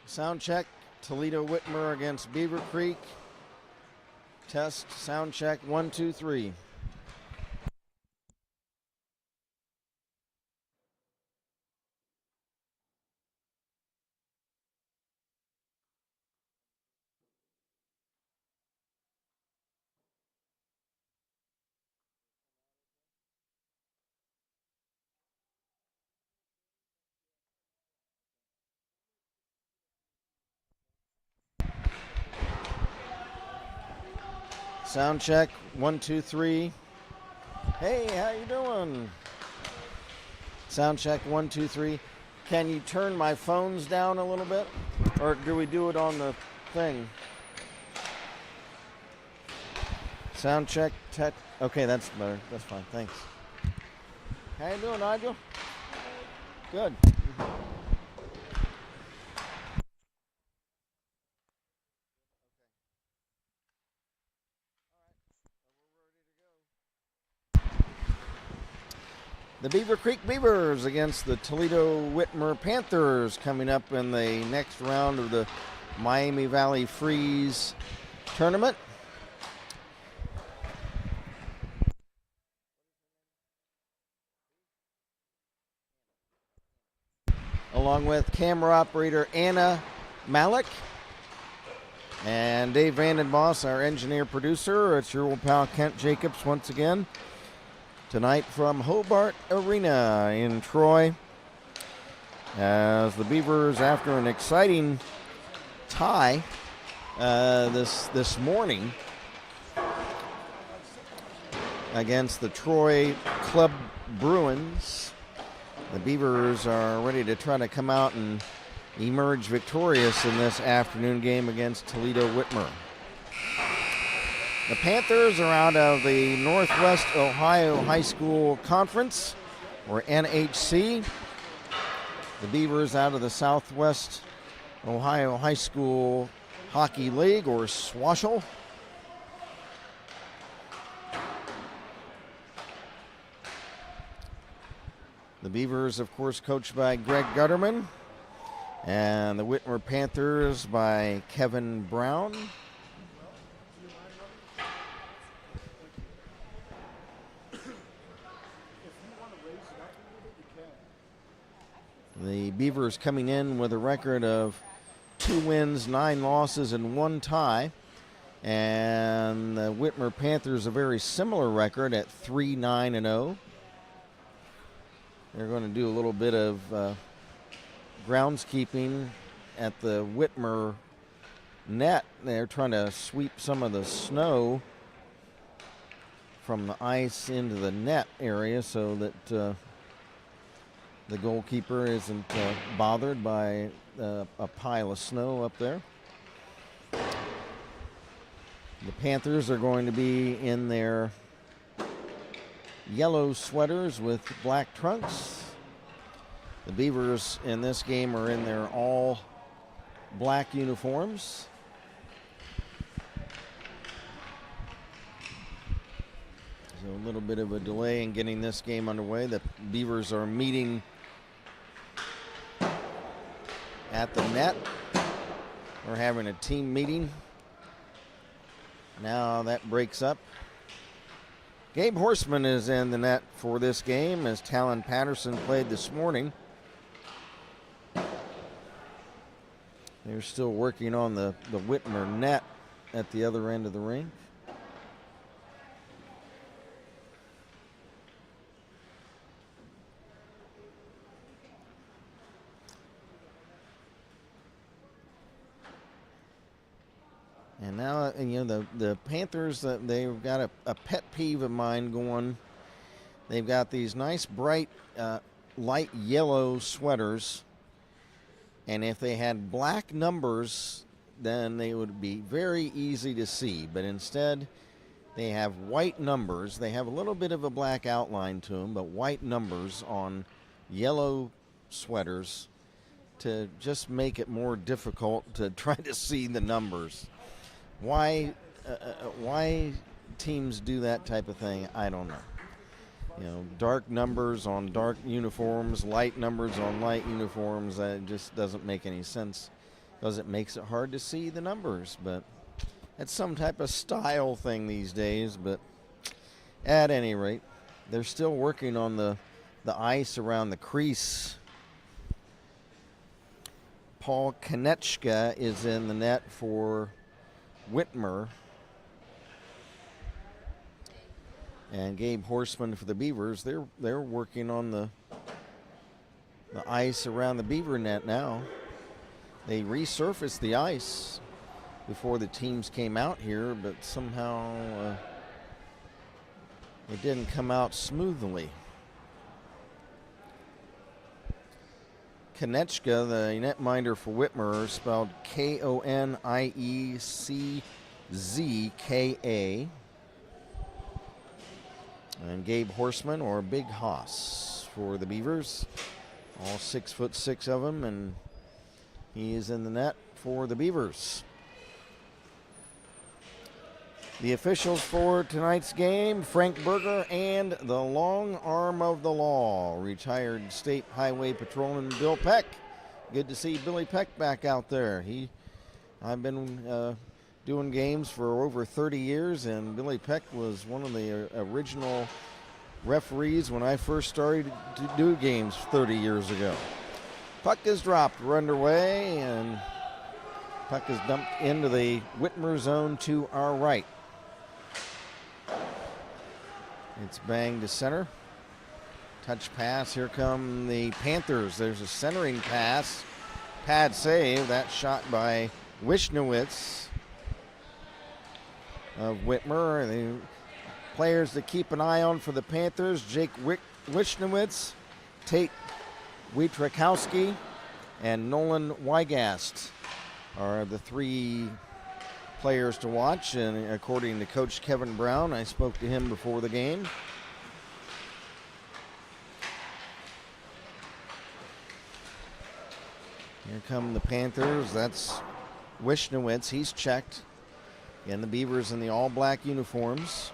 Sound check. Toledo Whitmer against Beavercreek. Test, sound check, 1, 2, 3. Sound check, 1, 2, 3. Hey, how you doing? Sound check, 1, 2, 3. Can you turn my phones down a little bit? Or do we do it on the thing? Sound check, okay, that's better. That's fine, thanks. How you doing, Nigel? Good. The Beavercreek Beavers against the Toledo Whitmer Panthers coming up in the next round of the Miami Valley Freeze tournament. Along with camera operator Anna Malik and Dave Vandenboss, our engineer producer. It's your old pal Kent Jacobs once again. Tonight from Hobart Arena in Troy, as the Beavers, after an exciting tie this morning against the Troy Club Bruins, the Beavers are ready to try to come out and emerge victorious in this afternoon game against Toledo Whitmer. The Panthers are out of the Northwest Ohio High School Conference, or NHC. The Beavers out of the Southwest Ohio High School Hockey League, or SWASHL. The Beavers, of course, coached by Greg Gutterman, and the Whitmer Panthers by Kevin Brown. The Beavers coming in with a record of 2 wins, 9 losses, and 1 tie. And the Whitmer Panthers a very similar record at 3-9-0. They're going to do a little bit of groundskeeping at the Whitmer net. They're trying to sweep some of the snow from the ice into the net area so that the goalkeeper isn't bothered by a pile of snow up there. The Panthers are going to be in their yellow sweaters with black trunks. The Beavers in this game are in their all black uniforms. So a little bit of a delay in getting this game underway. The Beavers are meeting at the net. We're having a team meeting. Now that breaks up. Gabe Horseman is in the net for this game, as Talon Patterson played this morning. They're still working on the Whitmer net at the other end of the rink. And now, you know, the Panthers, they've got a pet peeve of mine going. They've got these nice, bright, light yellow sweaters. And if they had black numbers, then they would be very easy to see. But instead, they have white numbers. They have a little bit of a black outline to them, but white numbers on yellow sweaters to just make it more difficult to try to see the numbers. Why teams do that type of thing, I don't know. You know, dark numbers on dark uniforms, light numbers on light uniforms, it just doesn't make any sense because it makes it hard to see the numbers. But it's some type of style thing these days. But at any rate, they're still working on the ice around the crease. Paul Konechka is in the net for Whitmer. And Gabe Horseman for the Beavers. They're working on the ice around the Beaver net now. They resurfaced the ice before the teams came out here, but somehow it didn't come out smoothly. Konechka, the netminder for Whitmer, spelled K-O-N-I-E-C-Z-K-A. And Gabe Horseman, or Big Hoss, for the Beavers. All 6'6" of them, and he is in the net for the Beavers. The officials for tonight's game, Frank Berger and the long arm of the law, retired State Highway Patrolman Bill Peck. Good to see Billy Peck back out there. I've been doing games for over 30 years, and Billy Peck was one of the original referees when I first started to do games 30 years ago. Puck is dropped. We're underway, and puck is dumped into the Whitmer zone to our right. It's banged to center. Touch pass. Here come the Panthers. There's a centering pass. Pad save. That shot by Wishnowitz of Whitmer. The players to keep an eye on for the Panthers: Jake Wishnowitz, Tate Wietrakowski, and Nolan Weigast are the three players to watch. And according to Coach Kevin Brown, I spoke to him before the game. Here come the Panthers. That's Wishnowitz. He's checked. And the Beavers in the all-black uniforms.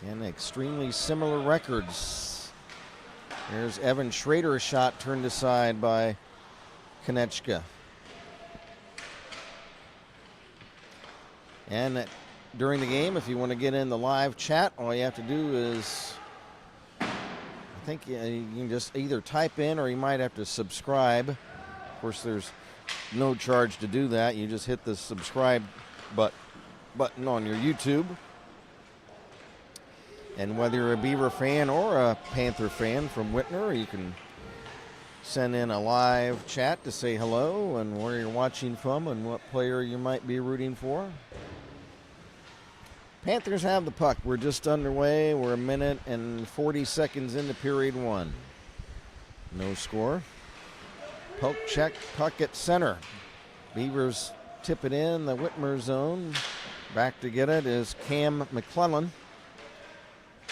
And extremely similar records. There's Evan Schrader's shot turned aside by Konechka. And during the game, if you want to get in the live chat, all you have to do is, I think you can just either type in or you might have to subscribe. Of course, there's no charge to do that. You just hit the subscribe button on your YouTube. And whether you're a Beaver fan or a Panther fan from Whitmer, you can send in a live chat to say hello and where you're watching from and what player you might be rooting for. Panthers have the puck. We're just underway. We're a minute and 40 seconds into period one. No score. Poke check, puck at center. Beavers tip it in the Whitmer zone. Back to get it is Cam McClellan.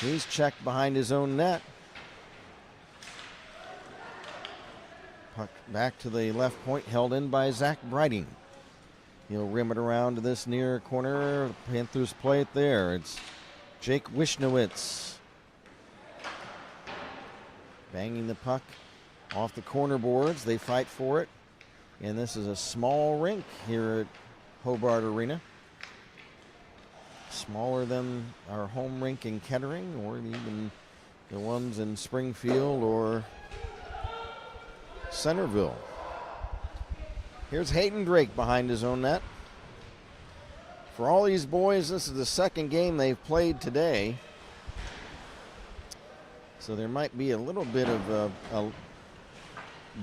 He's checked behind his own net. Puck back to the left point, held in by Zach Breiting. He'll rim it around to this near corner. The Panthers play it there. It's Jake Wishnowitz. Banging the puck off the corner boards. They fight for it. And this is a small rink here at Hobart Arena. Smaller than our home rink in Kettering, or even the ones in Springfield or Centerville. Here's Hayden Drake behind his own net. For all these boys, this is the second game they've played today. So there might be a little bit of a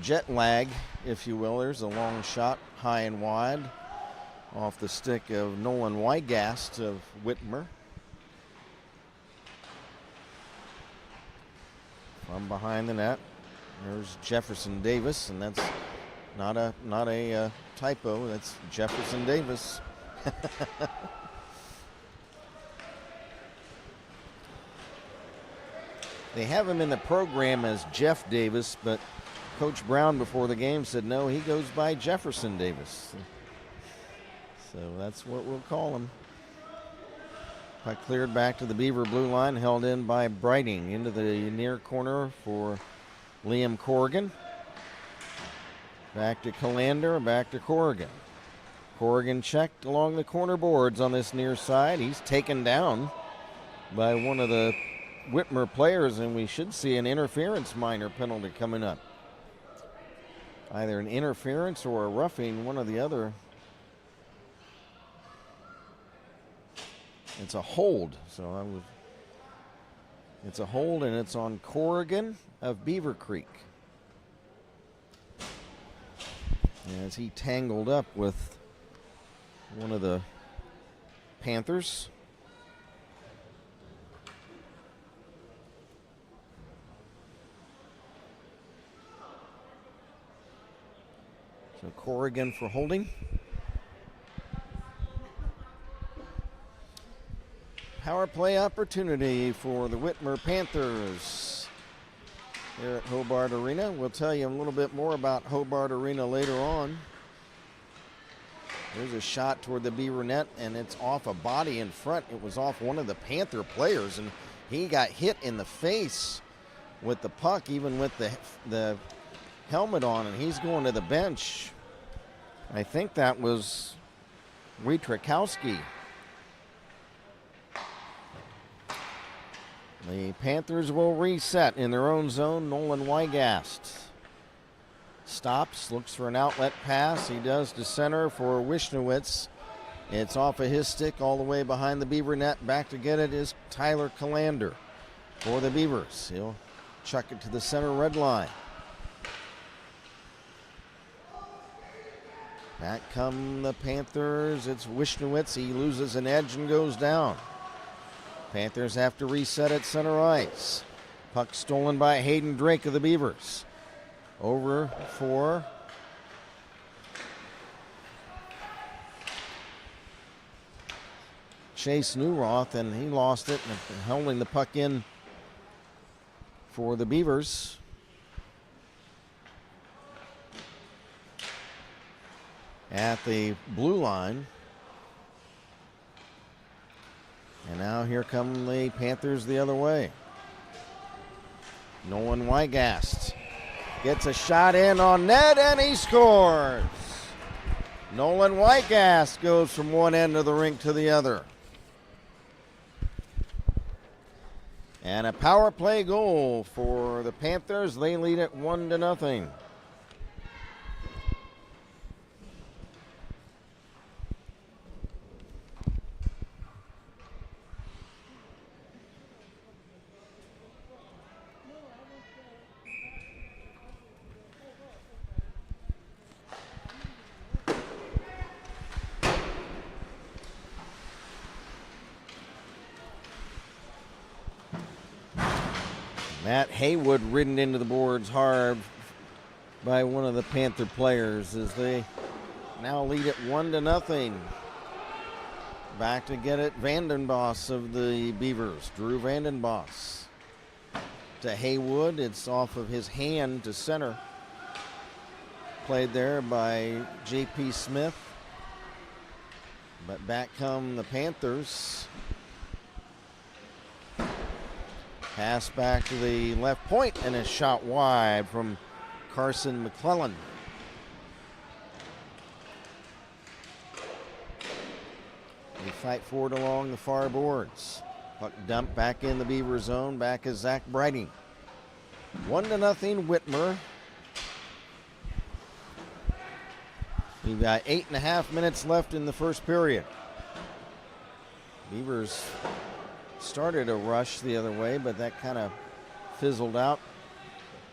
jet lag, if you will. There's a long shot, high and wide, off the stick of Nolan Weigast of Whitmer. From behind the net, there's Jefferson Davis, and that's not a typo. That's Jefferson Davis. They have him in the program as Jeff Davis, but Coach Brown before the game said no, he goes by Jefferson Davis. So that's what we'll call him. Puck cleared back to the Beaver blue line, held in by Breiting into the near corner for Liam Corrigan. Back to Calander, back to Corrigan. Corrigan checked along the corner boards on this near side. He's taken down by one of the Whitmer players, and we should see an interference minor penalty coming up. Either an interference or a roughing, one or the other. It's a hold, it's a hold, and it's on Corrigan of Beavercreek. As he tangled up with one of the Panthers. So Corrigan for holding. Power play opportunity for the Whitmer Panthers here at Hobart Arena. We'll tell you a little bit more about Hobart Arena later on. There's a shot toward the Beaver net, and it's off a body in front. It was off one of the Panther players, and he got hit in the face with the puck, even with the helmet on, and he's going to the bench. I think that was Wietrikowski. The Panthers will reset in their own zone. Nolan Wygast stops, looks for an outlet pass. He does to center for Wishnowitz. It's off of his stick all the way behind the Beaver net. Back to get it is Tyler Calander for the Beavers. He'll chuck it to the center red line. Back come the Panthers. It's Wishnowitz. He loses an edge and goes down. Panthers have to reset at center ice. Puck stolen by Hayden Drake of the Beavers. Over for Chase Newroth, and he lost it, and holding the puck in for the Beavers. At the blue line. And now here come the Panthers the other way. Nolan Wygast gets a shot in on net, and he scores. Nolan Wygast goes from one end of the rink to the other. And a power play goal for the Panthers. They lead it 1-0. Matt Haywood ridden into the boards hard by one of the Panther players as they now lead it 1-0. Back to get it, Vandenboss of the Beavers, Drew Vandenboss. To Haywood, it's off of his hand to center. Played there by J.P. Smith. But back come the Panthers. Pass back to the left point, and a shot wide from Carson McClellan. They fight forward along the far boards. Puck dump back in the Beaver zone. Back is Zach Brighting. 1-0 Whitmer. We've got 8.5 minutes left in the first period. Beavers started a rush the other way, but that kind of fizzled out.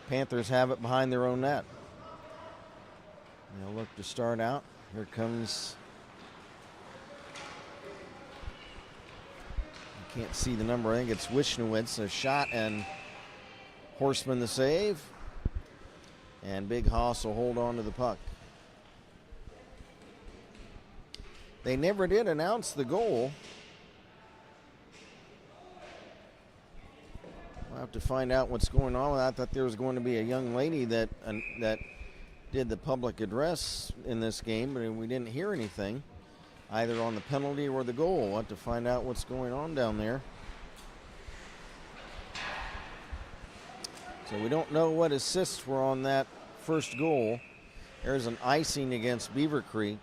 Panthers have it behind their own net. They'll look to start out. Here comes, I can't see the number, I think it's Wishnowitz. A shot, and Horseman the save. And Big Hoss will hold on to the puck. They never did announce the goal. We'll have to find out what's going on. I thought there was going to be a young lady that did the public address in this game, but we didn't hear anything, either on the penalty or the goal. We'll have to find out what's going on down there. So we don't know what assists were on that first goal. There's an icing against Beavercreek.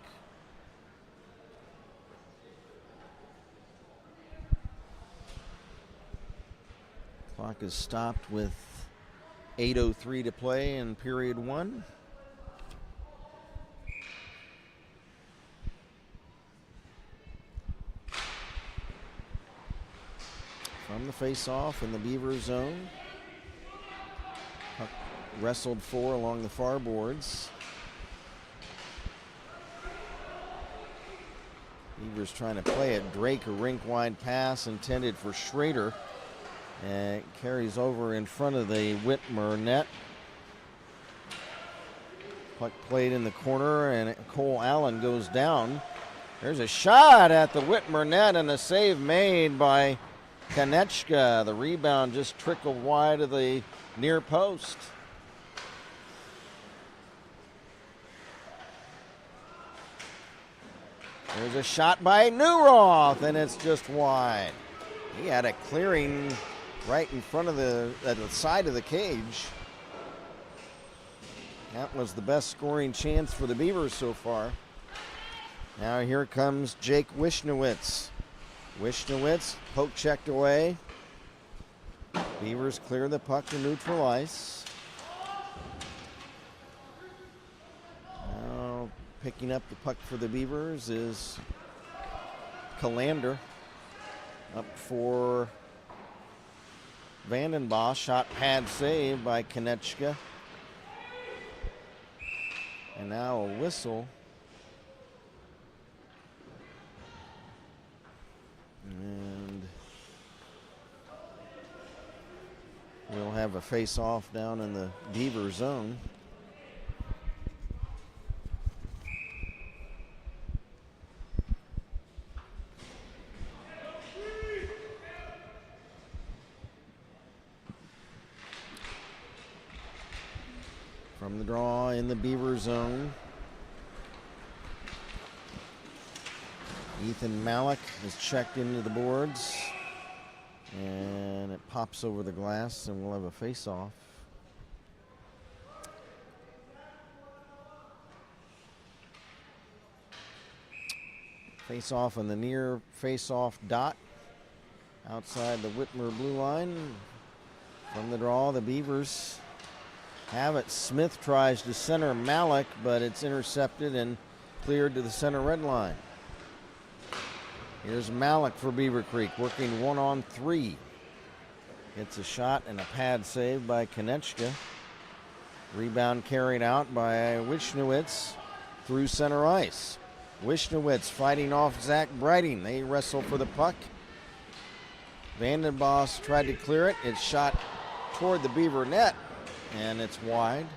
Clock is stopped with 8:03 to play in period 1. From the face-off in the Beaver zone. Puck wrestled for along the far boards. Beavers trying to play it. Drake, a rink-wide pass intended for Schrader. And it carries over in front of the Whitmer net. Puck played in the corner, and Cole Allen goes down. There's a shot at the Whitmer net, and a save made by Konechka. The rebound just trickled wide of the near post. There's a shot by Newroth, and it's just wide. He had a clearing right in front of the side of the cage. That was the best scoring chance for the Beavers so far. Now here comes Jake Wishnowitz. Wishnowitz, poke checked away. Beavers clear the puck to neutral ice. Now picking up the puck for the Beavers is Kalander. Up for Vandenbosch. Shot pad save by Konechka. And now a whistle. And we'll have a face-off down in the Beaver zone. From the draw in the Beaver zone, Ethan Malik is checked into the boards, and it pops over the glass, and we'll have a face-off. Face-off on the near face-off dot outside the Whitmer blue line. From the draw, the Beavers have it. Smith tries to center Malik, but it's intercepted and cleared to the center red line. Here's Malik for Beavercreek, working 1-on-3. Gets a shot and a pad save by Konechka. Rebound carried out by Wishnowitz through center ice. Wishnowitz fighting off Zach Brighting. They wrestle for the puck. Vandenbosch tried to clear it. It's shot toward the Beaver net, and it's wide.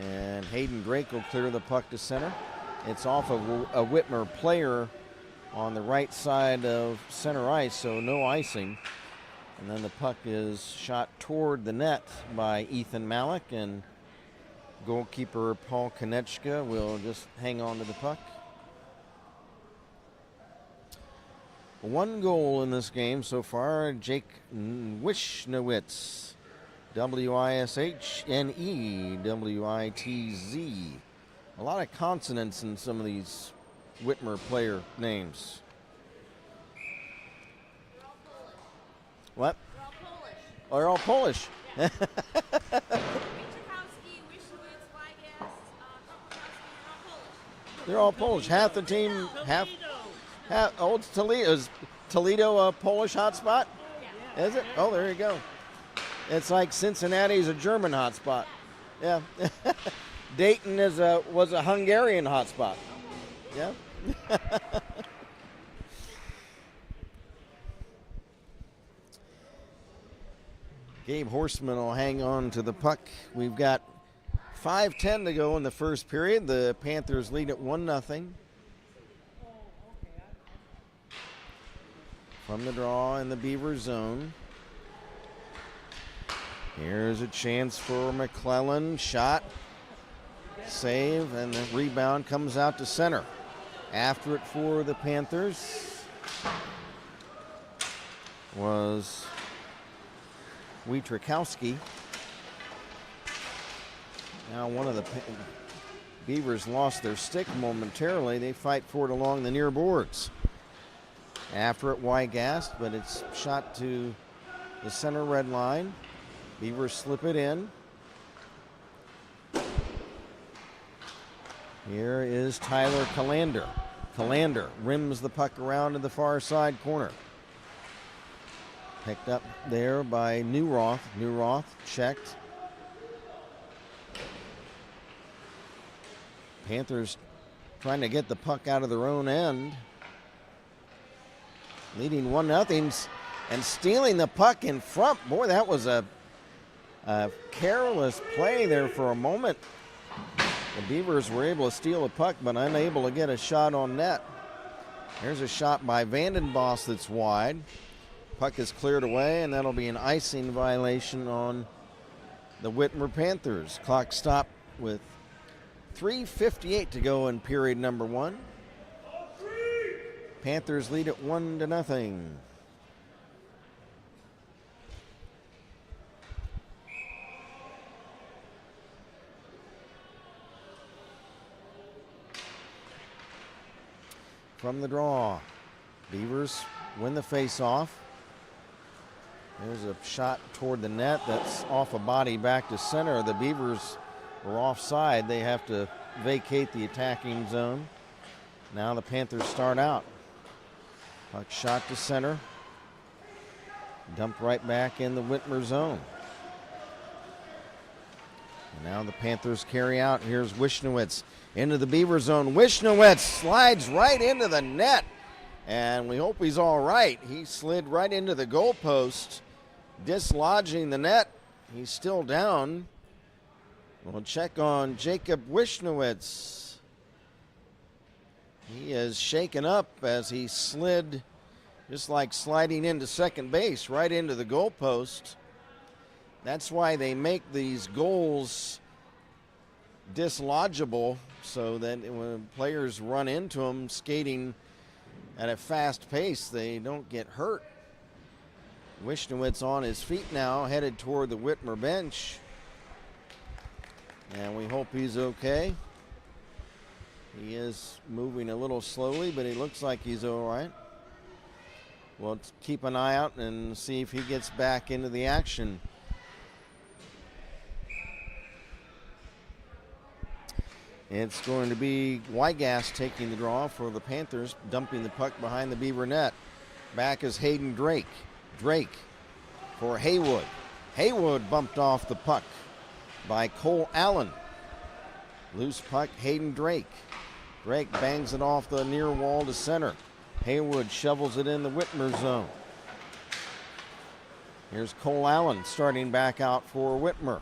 And Hayden Drake will clear the puck to center. It's off of a Whitmer player on the right side of center ice, so no icing. And then the puck is shot toward the net by Ethan Malik, and goalkeeper Paul Konechka will just hang on to the puck. One goal in this game so far, Jake Wishnowitz. Wishnewitz. A lot of consonants in some of these Whitmer player names. What? They're all Polish. Oh, they're all Polish. They're all Polish. Half the team, half it's Toledo. Is Toledo a Polish hotspot? Yeah. Is it? Oh, there you go. It's like Cincinnati's a German hotspot. Yeah. Dayton was a Hungarian hotspot. Yeah. Gabe Horseman will hang on to the puck. We've got 5:10 to go in the first period. The Panthers lead at 1-0. From the draw in the Beaver zone. Here's a chance for McClellan. Shot. Save, and the rebound comes out to center. After it for the Panthers was Wietrikowski. Now one of the Beavers lost their stick momentarily. They fight for it along the near boards. After it, Wygast, but it's shot to the center red line. Beavers slip it in. Here is Tyler Calander. Calander rims the puck around to the far side corner. Picked up there by Newroth. Newroth checked. Panthers trying to get the puck out of their own end. Leading 1-0 and stealing the puck in front. Boy, that was a careless play there for a moment. The Beavers were able to steal a puck, but unable to get a shot on net. There's a shot by Vandenbos that's wide. Puck is cleared away, and that'll be an icing violation on the Whitmer Panthers. Clock stopped with 3:58 to go in period number 1. Panthers lead at 1-0. From the draw, Beavers win the face-off. There's a shot toward the net that's off a body back to center. The Beavers were offside. They have to vacate the attacking zone. Now the Panthers start out. Puck shot to center. Dumped right back in the Whitmer zone. And now the Panthers carry out. Here's Wishnowitz into the Beaver zone. Wishnowitz slides right into the net. And we hope he's all right. He slid right into the goalpost, dislodging the net. He's still down. We'll check on Jacob Wishnowitz. He is shaken up as he slid, just like sliding into second base, right into the goalpost. That's why they make these goals dislodgeable, so that when players run into them skating at a fast pace, they don't get hurt. Wishnowitz on his feet now, headed toward the Whitmer bench. And we hope he's okay. He is moving a little slowly, but he looks like he's all right. We'll keep an eye out and see if he gets back into the action. It's going to be Wygast taking the draw for the Panthers, dumping the puck behind the Beaver net. Back is Hayden Drake. Drake for Haywood. Haywood bumped off the puck by Cole Allen. Loose puck, Hayden Drake. Drake bangs it off the near wall to center. Haywood shovels it in the Whitmer zone. Here's Cole Allen starting back out for Whitmer.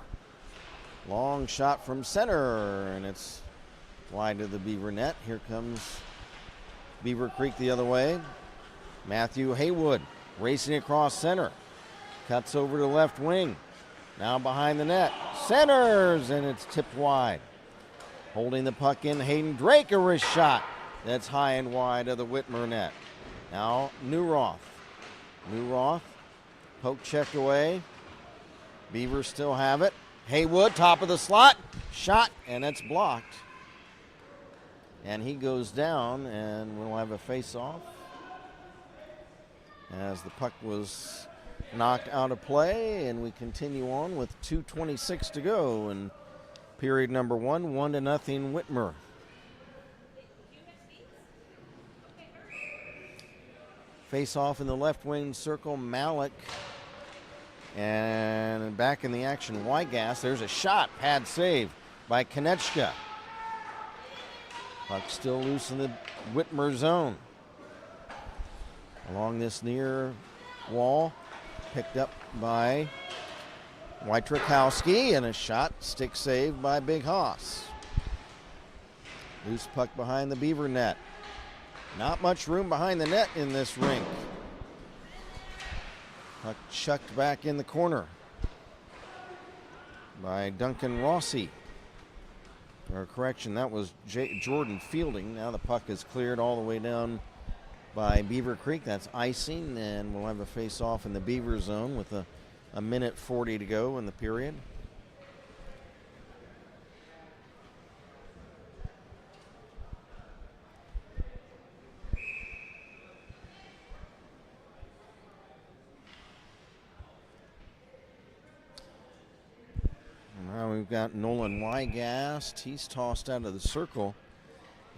Long shot from center, and it's wide to the Beaver net. Here comes Beavercreek the other way. Matthew Haywood racing across center. Cuts over to the left wing. Now behind the net. Centers, and it's tipped wide. Holding the puck in, Hayden Drake, a wrist shot. That's high and wide of the Whitmer net. Now Newroth. Newroth, poke checked away. Beavers still have it. Haywood, top of the slot. Shot, and it's blocked. And he goes down, and we'll have a face-off as the puck was knocked out of play, and we continue on with 2:26 to go in period number 1, 1-0 Whitmer. Face-off in the left wing circle, Malik. And back in the action, Wygast. There's a shot, pad save by Konechka. Puck still loose in the Whitmer zone. Along this near wall, picked up by Wojciechowski, and a shot, stick save by Big Hoss. Loose puck behind the Beaver net. Not much room behind the net in this rink. Puck chucked back in the corner by Duncan Rossi. Or correction, that was Jordan Fielding. Now the puck is cleared all the way down by Beavercreek. That's icing, and we'll have a face-off in the Beaver zone with a minute 40 to go in the period. we've got Nolan Wygast. He's tossed out of the circle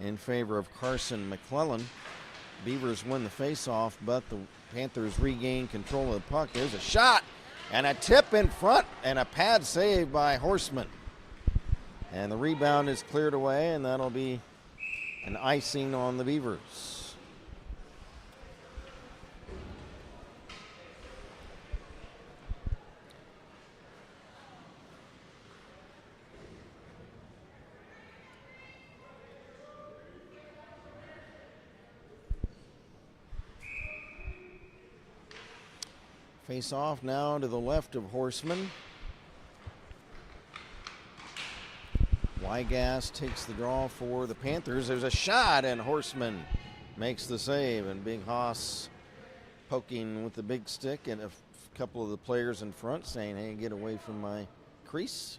in favor of Carson McClellan. Beavers win the faceoff, but the Panthers regain control of the puck. There's a shot and a tip in front and a pad save by Horseman. And the rebound is cleared away, and that'll be an icing on the Beavers. Face off now to the left of Horseman. Wygast takes the draw for the Panthers. There's a shot, and Horseman makes the save. And Big Haas poking with the big stick, and a couple of the players in front saying, hey, get away from my crease.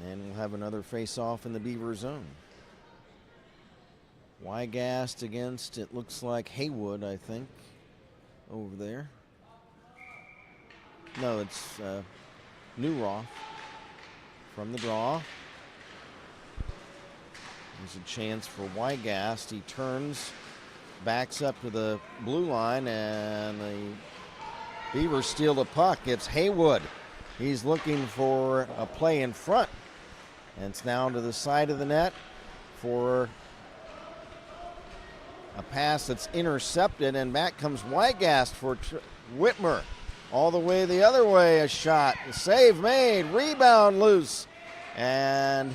And we'll have another face-off in the Beaver zone. Wygast against, it looks like Haywood, I think, over there. No, it's Newroth from the draw. There's a chance for Wygast. He turns, backs up to the blue line, and the Beavers steal the puck. It's Haywood. He's looking for a play in front. And it's now to the side of the net for a pass that's intercepted, and back comes Wygast for Whitmer. All the way the other way, a shot. A save made, rebound loose. And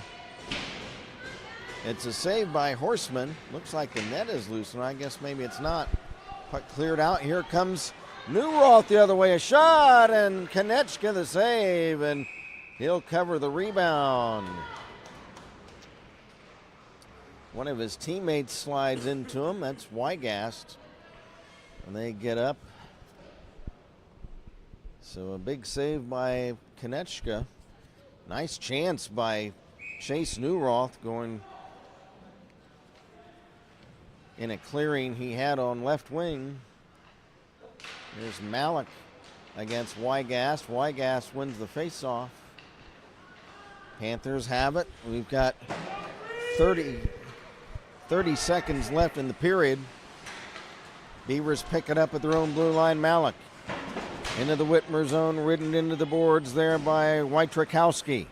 it's a save by Horseman. Looks like the net is loose, and I guess maybe it's not. Puck cleared out. Here comes Newroth the other way, a shot, and Konechka the save, and he'll cover the rebound. One of his teammates slides into him. That's Wygast. And they get up. So a big save by Konechka. Nice chance by Chase Newroth going in a clearing he had on left wing. There's Malik against Wygast. Wygast wins the faceoff. Panthers have it. We've got 30 seconds left in the period. Beavers pick it up at their own blue line. Malik into the Whitmer zone, ridden into the boards there by Wojciechowski.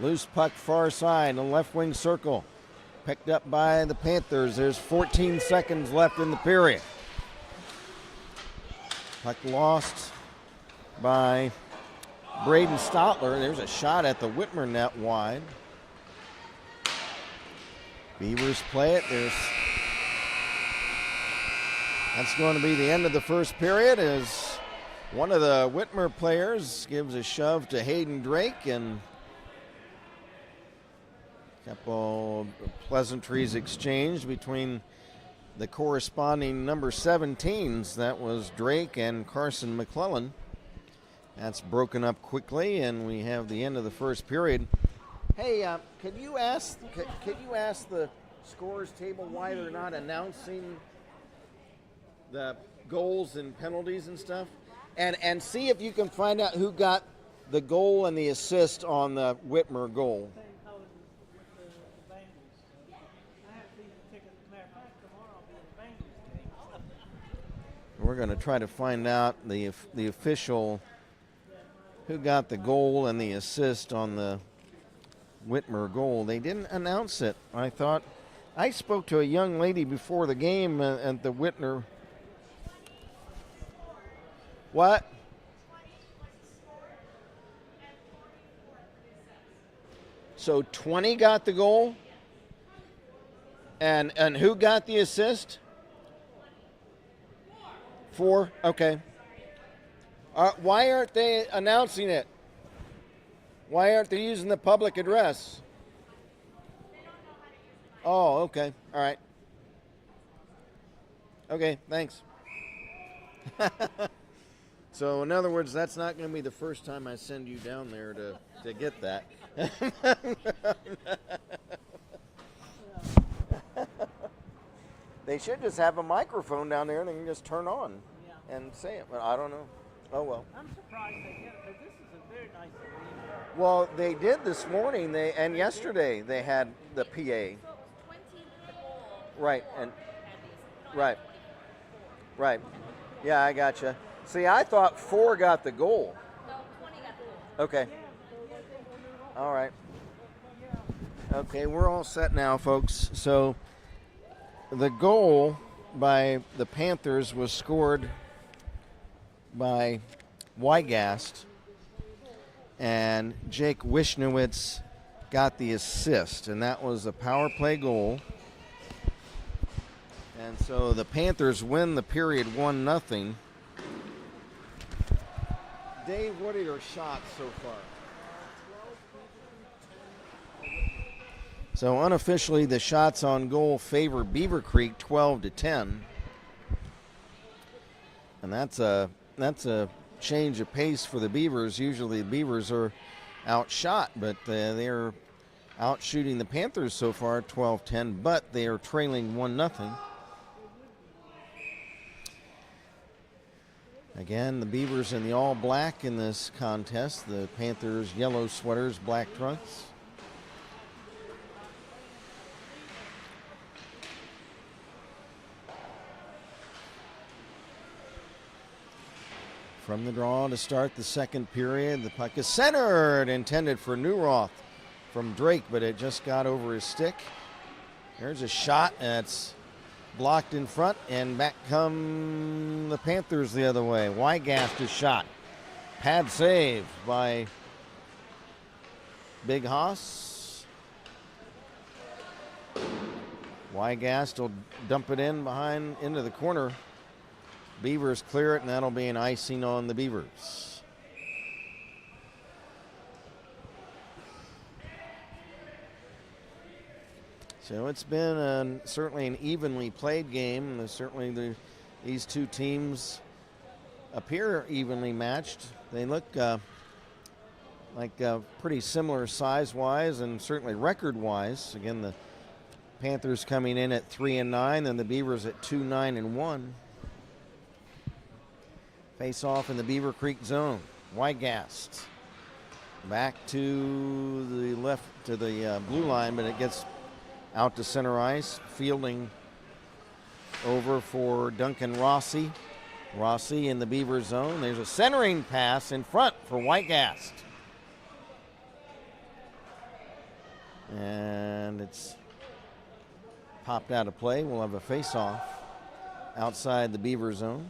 Loose puck far side, a left wing circle. Picked up by the Panthers. There's 14 seconds left in the period. Puck lost by Braden Stotler. There's a shot at the Whitmer net wide. Beavers play it. That's going to be the end of the first period as one of the Whitmer players gives a shove to Hayden Drake, and a couple pleasantries exchanged between the corresponding number 17s. That was Drake and Carson McClellan. That's broken up quickly, and we have the end of the first period. Hey, could you ask the scorers table why they're not announcing the goals and penalties and stuff? And see if you can find out who got the goal and the assist on the Whitmer goal. We're going to try to find out the official who got the goal and the assist on the Whitmer goal. They didn't announce it. I spoke to a young lady before the game at the Whitmer. What? So 20 got the goal? And who got the assist? 4? Okay. Why aren't they announcing it? Why aren't they using the public address? Oh, okay. All right. Okay, thanks. So, in other words, that's not going to be the first time I send you down there to get that. They should just have a microphone down there and they can just turn on and say it. But I don't know. Oh, well. I'm surprised they get it, but this is a very nice arena. Well, they did this morning, and yesterday they had the PA. So it was 20 people. Right, More and attendees. right, 24. right. Yeah, I gotcha. See, I thought 4 got the goal. No, 20 got the goal. Okay. All right. Okay, we're all set now, folks. So the goal by the Panthers was scored by Weigast, and Jake Wishnowitz got the assist, and that was a power play goal. And so the Panthers win the period 1-0. Dave, what are your shots so far? So unofficially, the shots on goal favor Beavercreek 12-10, and that's a change of pace for the Beavers. Usually, the Beavers are outshot, but they're out shooting the Panthers so far 12-10, but they are trailing 1-0. Again, the Beavers in the all black in this contest. The Panthers yellow sweaters, black trunks. From the draw to start the second period, the puck is centered, intended for Newroth from Drake, but it just got over his stick. There's a shot, and it's blocked in front, and back come the Panthers the other way. Weigast is shot. Pad save by Big Haas. Weigast will dump it in behind into the corner. Beavers clear it, and that'll be an icing on the Beavers. So it's been certainly an evenly played game. Certainly these two teams appear evenly matched. They look like pretty similar size-wise and certainly record-wise. Again, the Panthers coming in at 3-9, and the Beavers at 2-9-1. Face off in the Beavercreek zone. Weigast back to the left, to the blue line, but it gets out to center ice. Fielding over for Duncan Rossi. Rossi in the Beaver zone. There's a centering pass in front for Weigast. And it's popped out of play. We'll have a face-off outside the Beaver zone.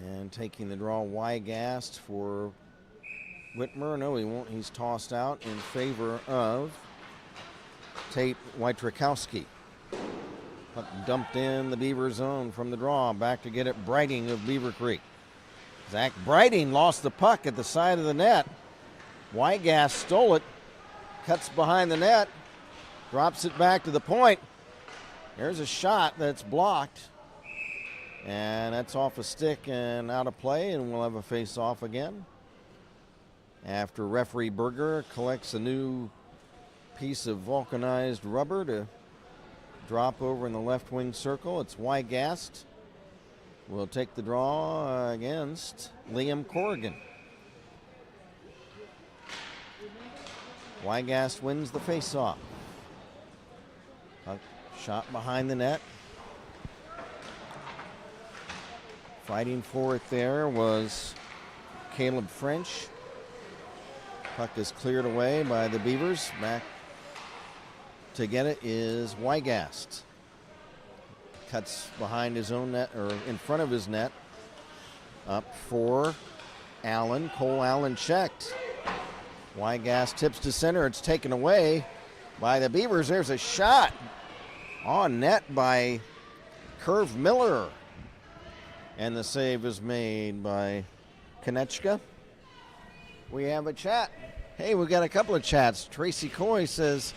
And taking the draw, Weigast for Whitmer. No, he won't. He's tossed out in favor of Tate Wojciechowski. Puck dumped in the Beaver zone from the draw. Back to get it, Brighting of Beavercreek. Zach Brighting lost the puck at the side of the net. Weigast stole it, cuts behind the net, drops it back to the point. There's a shot that's blocked. And that's off a stick and out of play, and we'll have a face-off again. After referee Berger collects a new piece of vulcanized rubber to drop over in the left wing circle. It's Weigast. We'll take the draw against Liam Corrigan. Weigast wins the face-off. Shot behind the net. Fighting for it there was Caleb French. Puck is cleared away by the Beavers. Back to get it is Weigast. Cuts behind his own net, or in front of his net. Up for Allen. Cole Allen checked. Weigast tips to center. It's taken away by the Beavers. There's a shot on net by Curve Miller. And the save is made by Konechka. We have a chat. Hey, we got a couple of chats. Tracy Coy says,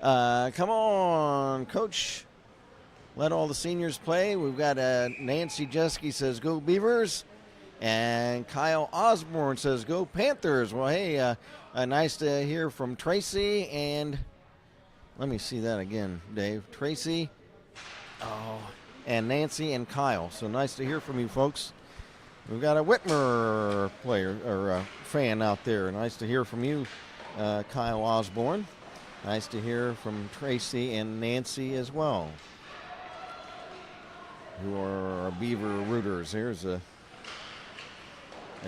come on, coach. Let all the seniors play. We've got Nancy Jeske says, go Beavers. And Kyle Osborne says, go Panthers. Well, hey, nice to hear from Tracy and Let me see that again, Dave. Tracy, and Nancy and Kyle. So nice to hear from you folks. We've got a Whitmer player or fan out there. Nice to hear from you, Kyle Osborne. Nice to hear from Tracy and Nancy as well, who are Beaver rooters. Here's a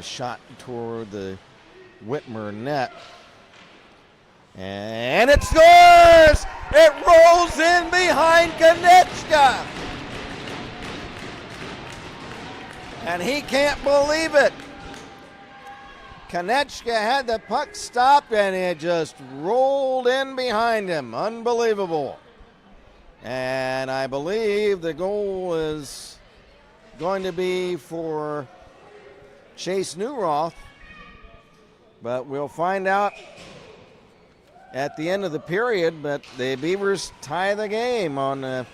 shot toward the Whitmer net. And it scores! It rolls in behind Konechka. And he can't believe it. Konechka had the puck stopped and it just rolled in behind him. Unbelievable. And I believe the goal is going to be for Chase Newroth, but we'll find out at the end of the period. But the Beavers tie the game on a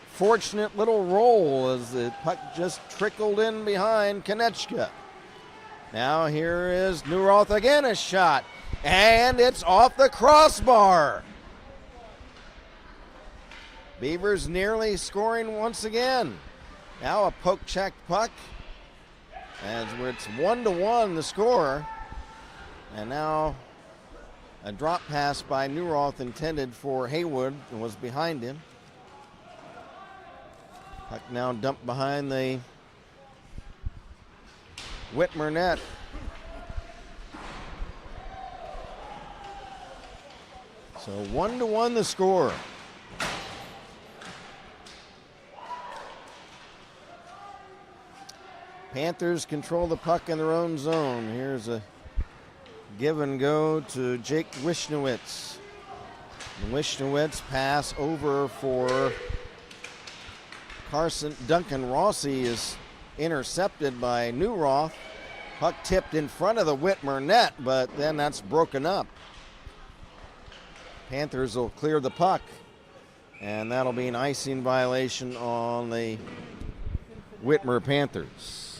fortunate little roll as the puck just trickled in behind Konechka. Now here is Newroth again, a shot, and it's off the crossbar. Beavers nearly scoring once again. Now a poke-checked puck, as it's 1-1 the score. And now a drop pass by Newroth intended for Haywood and was behind him. Puck now dumped behind the Whitmer net. So 1-1 the score. Panthers control the puck in their own zone. Here's a give and go to Jake Wishnowitz. Wishnowitz pass over for Duncan Rossi is intercepted by Newroth. Puck tipped in front of the Whitmer net, but then that's broken up. Panthers will clear the puck, and that'll be an icing violation on the Whitmer Panthers.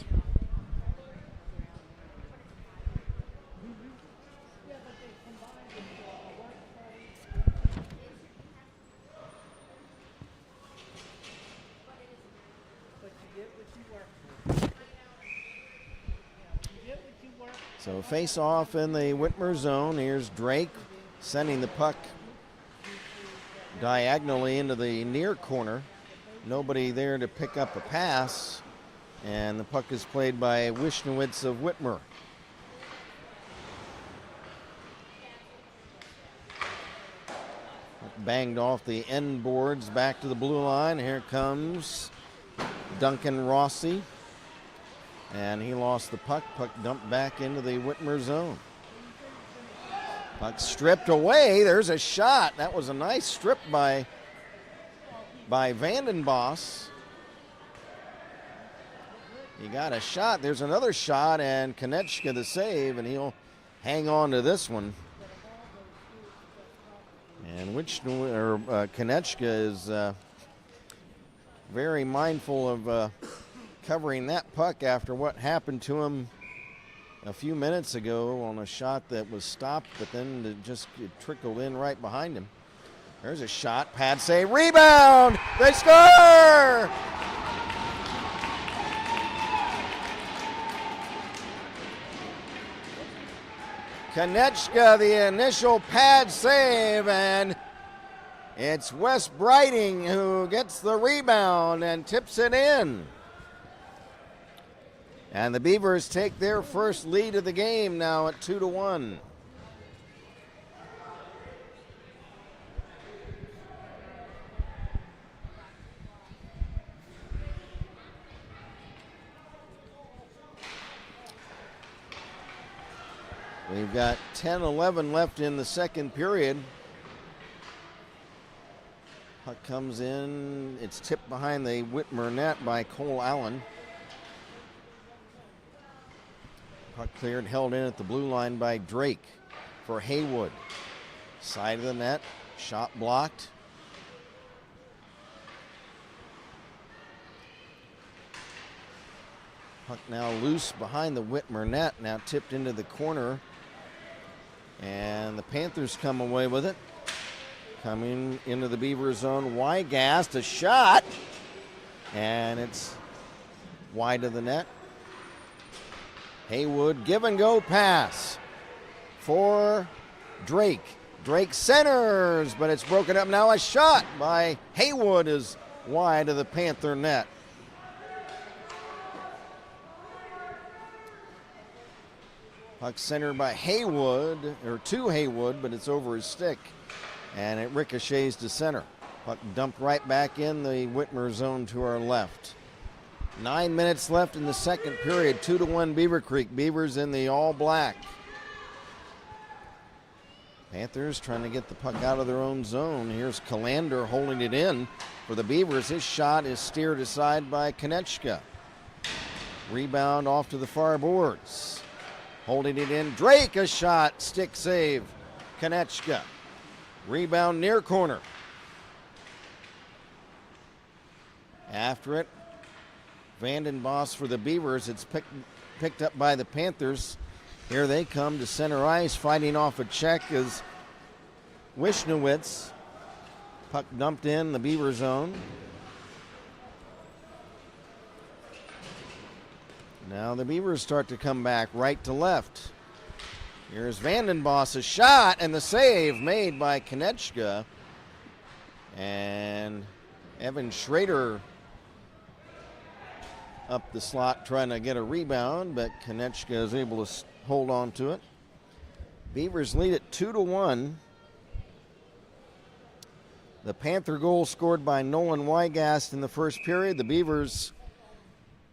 So face off in the Whitmer zone. Here's Drake sending the puck diagonally into the near corner. Nobody there to pick up a pass. And the puck is played by Wishnowitz of Whitmer. Banged off the end boards back to the blue line. Here comes Duncan Rossi. And he lost the puck. Puck dumped back into the Whitmer zone. Puck stripped away. There's a shot. That was a nice strip by Vandenboss. He got a shot. There's another shot, and Konechka the save, and he'll hang on to this one. And Konechka is very mindful of covering that puck after what happened to him a few minutes ago on a shot that was stopped, but then it trickled in right behind him. There's a shot, pad save, rebound! They score! Konechka, the initial pad save, and it's Wes Brighting who gets the rebound and tips it in. And the Beavers take their first lead of the game now at 2-1. We've got 10-11 left in the second period. Puck comes in. It's tipped behind the Whitmer net by Cole Allen. Puck cleared, held in at the blue line by Drake for Haywood. Side of the net, shot blocked. Puck now loose behind the Whitmer net, now tipped into the corner. And the Panthers come away with it. Coming into the Beaver zone, Wygast, a shot, and it's wide of the net. Haywood, give and go pass for Drake. Drake centers, but it's broken up now. A shot by Haywood is wide of the Panther net. Puck centered by Haywood, or to Haywood, but it's over his stick, and it ricochets to center. Puck dumped right back in the Whitmer zone to our left. 9 minutes left in the second period, 2-1 Beavercreek. Beavers in the all black. Panthers trying to get the puck out of their own zone. Here's Kalander holding it in for the Beavers. His shot is steered aside by Konechka. Rebound off to the far boards. Holding it in, Drake, a shot, stick save, Konechka. Rebound near corner. After it, Vandenbos for the Beavers. It's picked up by the Panthers. Here they come to center ice, fighting off a check is Wishnowitz. Puck dumped in the Beaver zone. Now the Beavers start to come back right to left. Here's Vandenbos, a shot, and the save made by Konechka. And Evan Schrader up the slot trying to get a rebound, but Konechka is able to hold on to it. Beavers lead it 2-1. The Panther goal scored by Nolan Wygast in the first period. The Beavers,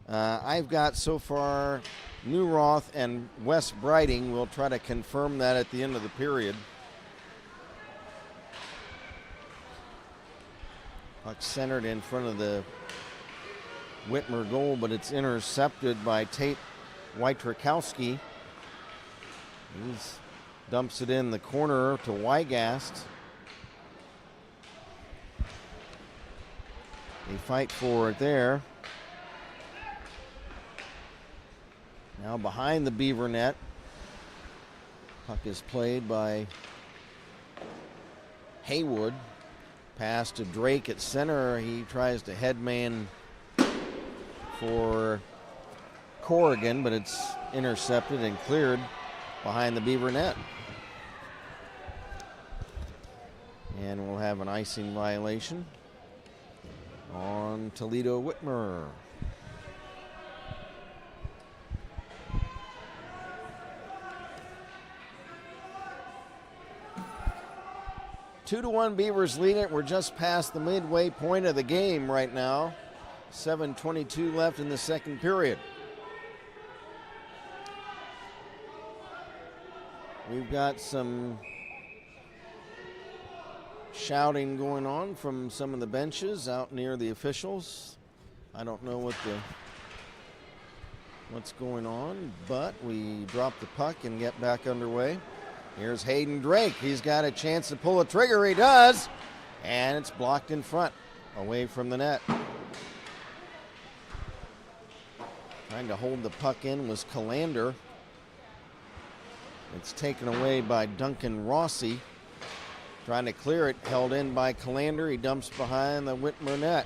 I've got so far Newroth and Wes Brighting. We'll try to confirm that at the end of the period. Puck centered in front of the Whitmer goal, but it's intercepted by Tate Wojciechowski. He dumps it in the corner to Wygast. They fight for it there. Now behind the Beaver net. Puck is played by Haywood. Pass to Drake at center. He tries to headman for Corrigan, but it's intercepted and cleared behind the Beaver net. And we'll have an icing violation on Toledo Whitmer. Two to 1 Beavers lead it. We're just past the midway point of the game right now. 7:22 left in the second period. We've got some shouting going on from some of the benches out near the officials. I don't know what's going on, but we drop the puck and get back underway. Here's Hayden Drake. He's got a chance to pull a trigger. He does, and it's blocked in front, away from the net. Trying to hold the puck in was Kalander. It's taken away by Duncan Rossi. Trying to clear it, held in by Kalander. He dumps behind the Whitmer net.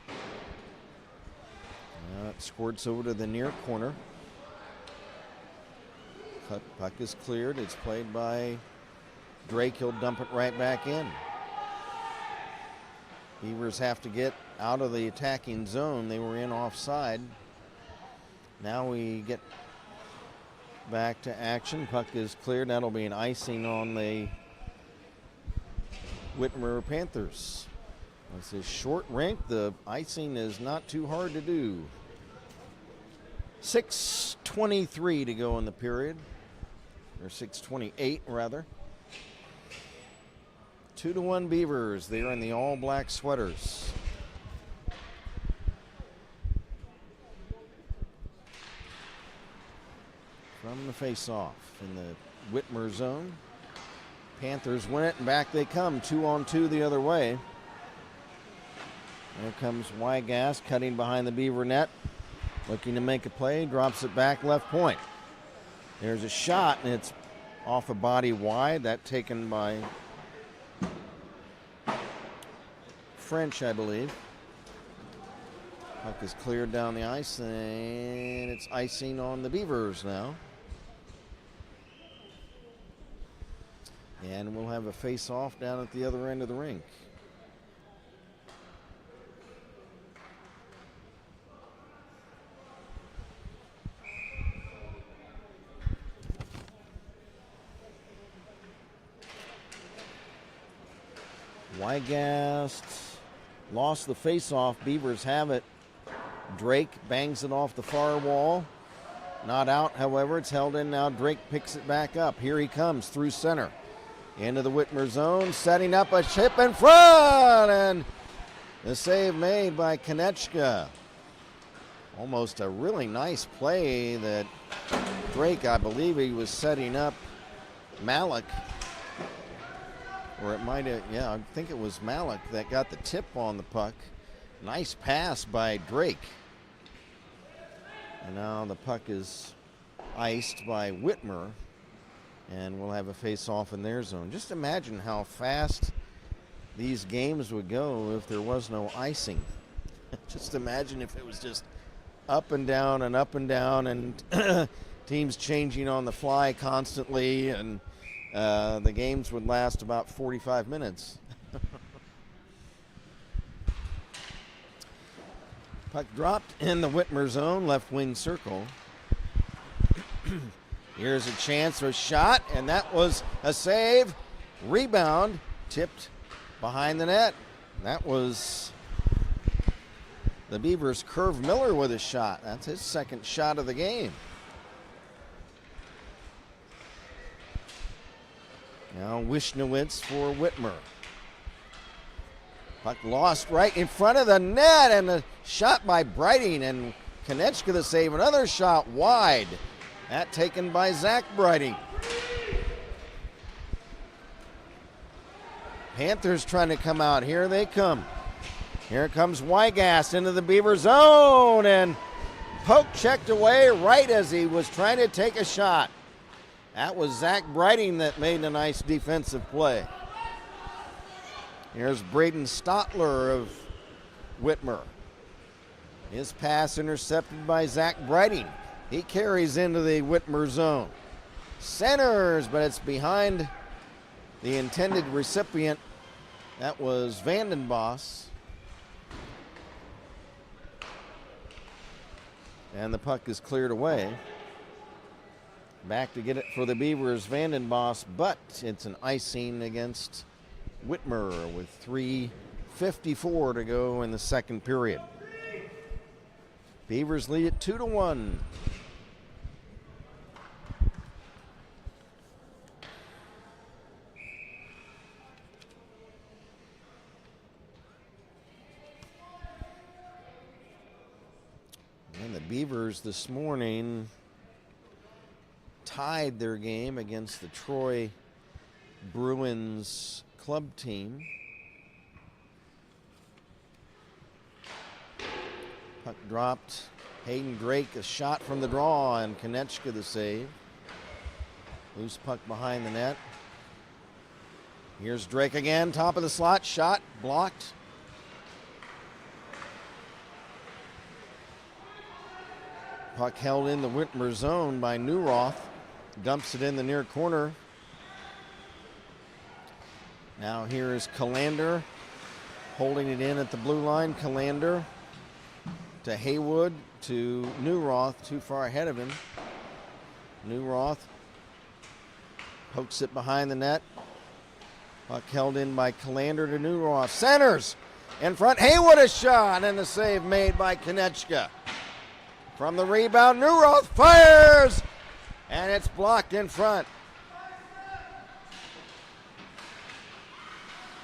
Now it squirts over to the near corner. Puck is cleared. It's played by Drake. He'll dump it right back in. Beavers have to get out of the attacking zone. They were in offside. Now we get back to action. Puck is cleared. That'll be an icing on the Whitmer Panthers. This is short rink. The icing is not too hard to do. 6:23 to go in the period, or 6:28 rather. 2-1 Beavers. They're in the all black sweaters. From the face-off in the Whitmer zone. Panthers win it, and back they come. 2-on-2 the other way. There comes Wygast cutting behind the Beaver net. Looking to make a play, drops it back left point. There's a shot, and it's off a body wide. That taken by French, I believe. Puck is cleared down the ice, and it's icing on the Beavers now. And we'll have a face-off down at the other end of the rink. Wygast lost the face-off. Beavers have it. Drake bangs it off the far wall. Not out, however. It's held in now. Drake picks it back up. Here he comes through center. Into the Whitmer zone. Setting up a chip in front. And the save made by Konechka. Almost a really nice play that Drake, I believe he was setting up Malik. Or it might have, yeah, I think it was Malik that got the tip on the puck. Nice pass by Drake. And now the puck is iced by Whitmer. And we'll have a face-off in their zone. Just imagine how fast these games would go if there was no icing. Just imagine if it was just up and down and teams changing on the fly constantly, and the games would last about 45 minutes. Puck dropped in the Whitmer zone, left wing circle. Here's a chance for a shot, and that was a save. Rebound, tipped behind the net. That was the Beavers' Curve Miller with a shot. That's his second shot of the game. Now Wisniewicz for Whitmer. Puck lost right in front of the net, and a shot by Brighting, and Konechka the save. Another shot wide. That taken by Zach Brighting. Panthers trying to come out. Here they come. Here comes Wygast into the Beaver zone, and poke checked away right as he was trying to take a shot. That was Zach Brighting that made a nice defensive play. Here's Braden Stotler of Whitmer. His pass intercepted by Zach Brighting. He carries into the Whitmer zone. Centers, but it's behind the intended recipient. That was Vandenbos. And the puck is cleared away. Back to get it for the Beavers, Vandenbos, but it's an icing against Whitmer with 3:54 to go in the second period. Beavers lead it 2-1. And the Beavers this morning tied their game against the Troy Bruins club team. Puck dropped. Hayden Drake, a shot from the draw, and Konechka the save. Loose puck behind the net. Here's Drake again, top of the slot, shot, blocked. Puck held in the Whitmer zone by Newroth. Dumps it in the near corner. Now here is Kalander holding it in at the blue line. Kalander to Haywood to Newroth, too far ahead of him. Newroth pokes it behind the net. Puck held in by Kalander to Newroth. Centers in front. Haywood a shot, and the save made by Konechka. From the rebound, Newroth fires, and it's blocked in front.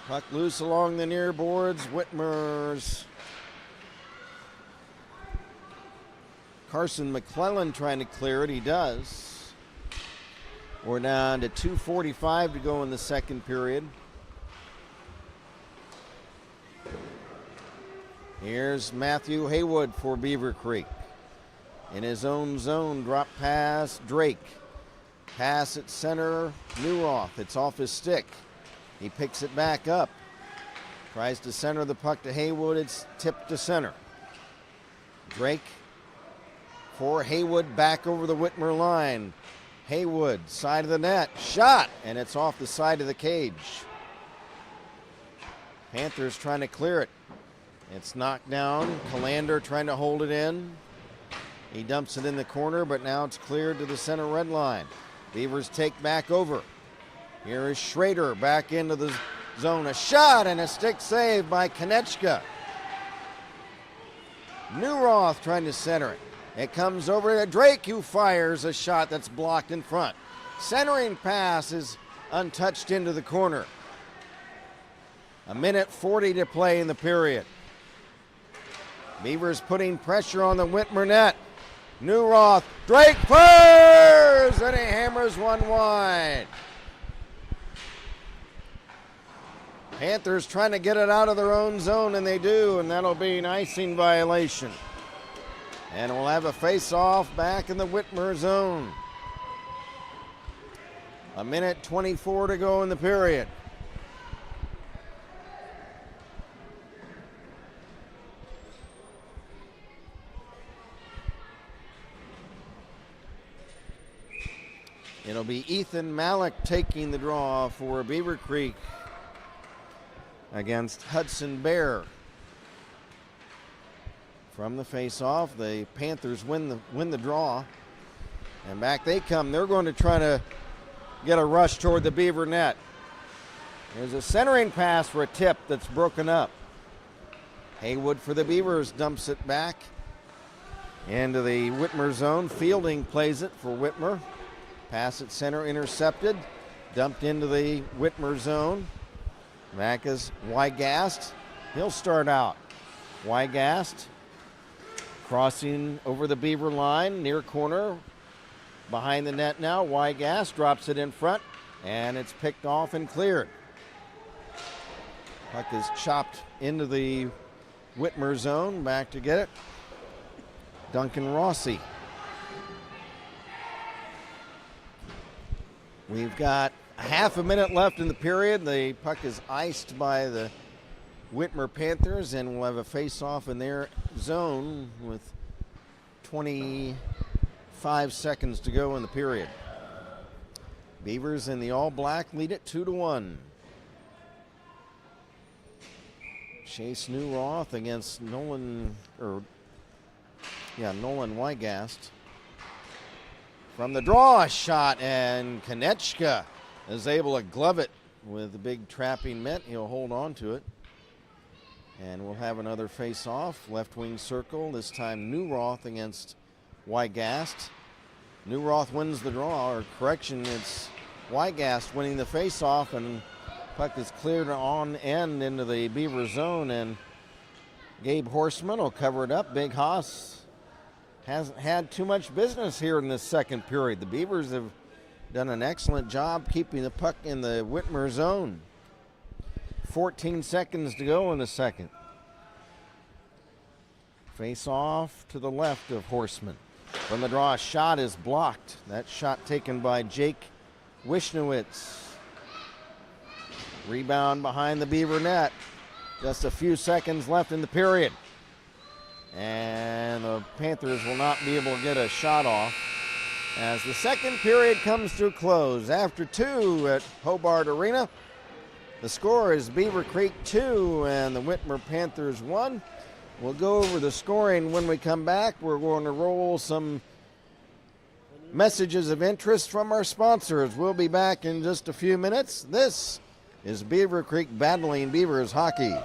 Puck loose along the near boards. Whitmer's Carson McClellan trying to clear it. He does. We're down to 2:45 to go in the second period. Here's Matthew Haywood for Beavercreek. In his own zone, drop pass, Drake. Pass at center, Newroth. It's off his stick. He picks it back up. Tries to center the puck to Haywood. It's tipped to center. Drake for Haywood back over the Whitmer line. Haywood, side of the net, shot, and it's off the side of the cage. Panthers trying to clear it. It's knocked down. Callander trying to hold it in. He dumps it in the corner, but now it's cleared to the center red line. Beavers take back over. Here is Schrader back into the zone. A shot and a stick save by Konechka. Newroth trying to center it. It comes over to Drake, who fires a shot that's blocked in front. Centering pass is untouched into the corner. 1:40 to play in the period. Beavers putting pressure on the Whitmer net. Newroth, Drake fires, and he hammers one wide. Panthers trying to get it out of their own zone, and they do, and that'll be an icing violation. And we'll have a face-off back in the Whitmer zone. 1:24 to go in the period. It'll be Ethan Malik taking the draw for Beavercreek against Hudson Bear. From the face-off, the Panthers win the draw. And back they come. They're going to try to get a rush toward the Beaver net. There's a centering pass for a tip that's broken up. Haywood for the Beavers dumps it back into the Whitmer zone. Fielding plays it for Whitmer. Pass at center intercepted. Dumped into the Whitmer zone. Back is Wygast. He'll start out. Wygast crossing over the Beaver line, near corner. Behind the net now, Wygast drops it in front, and it's picked off and cleared. Puck is chopped into the Whitmer zone. Back to get it. Duncan Rossi. We've got a half a minute left in the period. The puck is iced by the Whitmer Panthers, and we'll have a face-off in their zone with 25 seconds to go in the period. Beavers in the all-black lead it 2-1. Chase Newroth against Nolan Wygast. From the draw, a shot, and Konechka is able to glove it with the big trapping mitt. He'll hold on to it. And we'll have another face-off. Left wing circle, this time Newroth against Wygast. Newroth wins the draw, or correction, it's Wygast winning the face-off, and puck is cleared on end into the Beaver zone, and Gabe Horseman will cover it up. Big Haas hasn't had too much business here in this second period. The Beavers have done an excellent job keeping the puck in the Whitmer zone. 14 seconds to go in the second. Face off to the left of Horseman. From the draw, a shot is blocked. That shot taken by Jake Wishnowitz. Rebound behind the Beaver net. Just a few seconds left in the period. And the Panthers will not be able to get a shot off as the second period comes to a close. After 2 at Hobart Arena, the score is Beavercreek 2 and the Whitmer Panthers 1. We'll go over the scoring when we come back. We're going to roll some messages of interest from our sponsors. We'll be back in just a few minutes. This is Beavercreek Battling Beavers Hockey.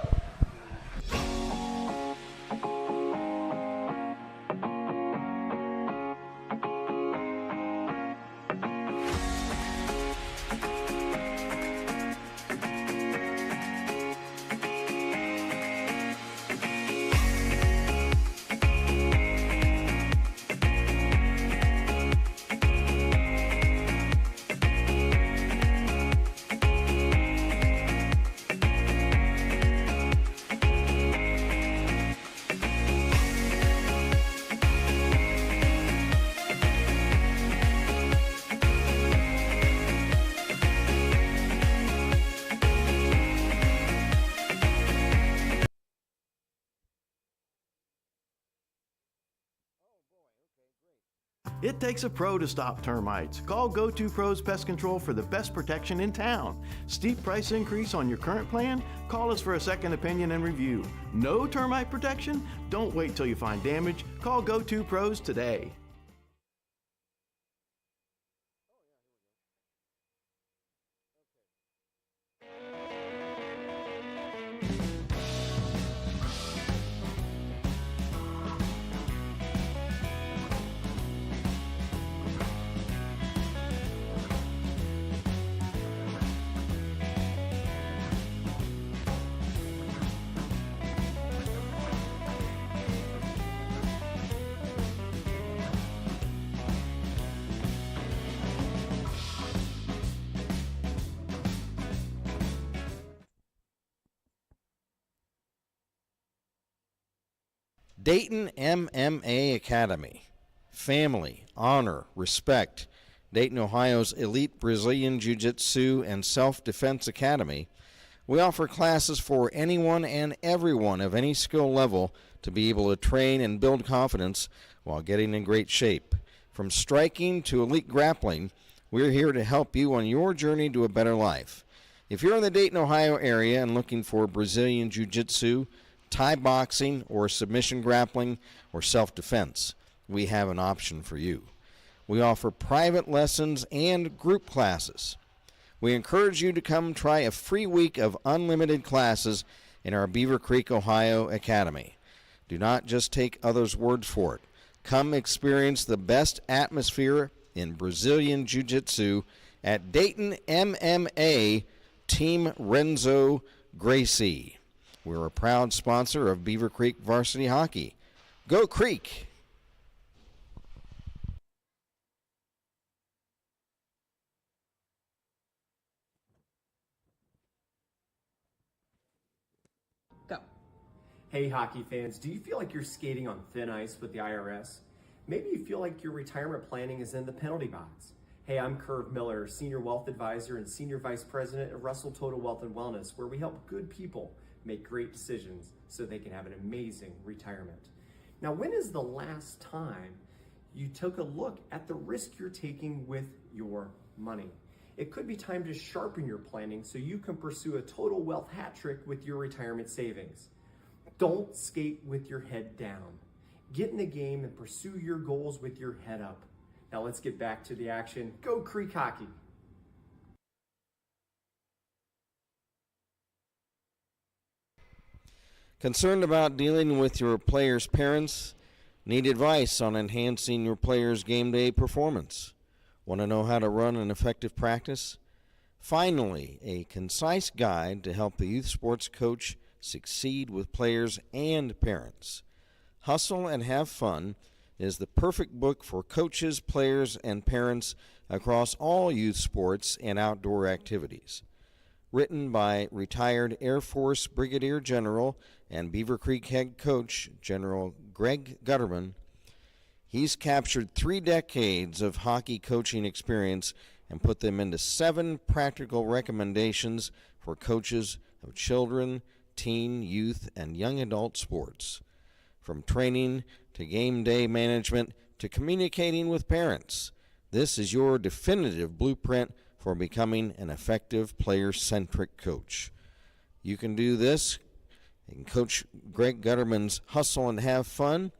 It takes a pro to stop termites. Call Go To Pros Pest Control for the best protection in town. Steep price increase on your current plan? Call us for a second opinion and review. No termite protection? Don't wait till you find damage. Call Go To Pros today. Dayton MMA Academy. Family, honor, respect. Dayton, Ohio's elite Brazilian Jiu-Jitsu and Self-Defense Academy. We offer classes for anyone and everyone of any skill level to be able to train and build confidence while getting in great shape. From striking to elite grappling, we're here to help you on your journey to a better life. If you're in the Dayton, Ohio area and looking for Brazilian Jiu-Jitsu, Thai boxing, or submission grappling, or self-defense, we have an option for you. We offer private lessons and group classes. We encourage you to come try a free week of unlimited classes in our Beavercreek, Ohio Academy. Do not just take others' words for it. Come experience the best atmosphere in Brazilian Jiu-Jitsu at Dayton MMA Team Renzo Gracie. We're a proud sponsor of Beavercreek Varsity Hockey. Go Creek! Go. Hey hockey fans, do you feel like you're skating on thin ice with the IRS? Maybe you feel like your retirement planning is in the penalty box. Hey, I'm Curve Miller, Senior Wealth Advisor and Senior Vice President at Russell Total Wealth and Wellness, where we help good people make great decisions so they can have an amazing retirement. Now, when is the last time you took a look at the risk you're taking with your money? It could be time to sharpen your planning so you can pursue a total wealth hat trick with your retirement savings. Don't skate with your head down. Get in the game and pursue your goals with your head up. Now let's get back to the action. Go Creek Hockey! Concerned about dealing with your players' parents? Need advice on enhancing your players' game day performance? Want to know how to run an effective practice? Finally, a concise guide to help the youth sports coach succeed with players and parents. Hustle and Have Fun is the perfect book for coaches, players, and parents across all youth sports and outdoor activities. Written by retired Air Force Brigadier General and Beavercreek head coach General Greg Gutterman, he's captured 3 decades of hockey coaching experience and put them into 7 practical recommendations for coaches of children, teen, youth, and young adult sports. From training to game day management to communicating with parents, this is your definitive blueprint for becoming an effective player-centric coach. You can do this in Coach Greg Gutterman's Hustle and Have Fun,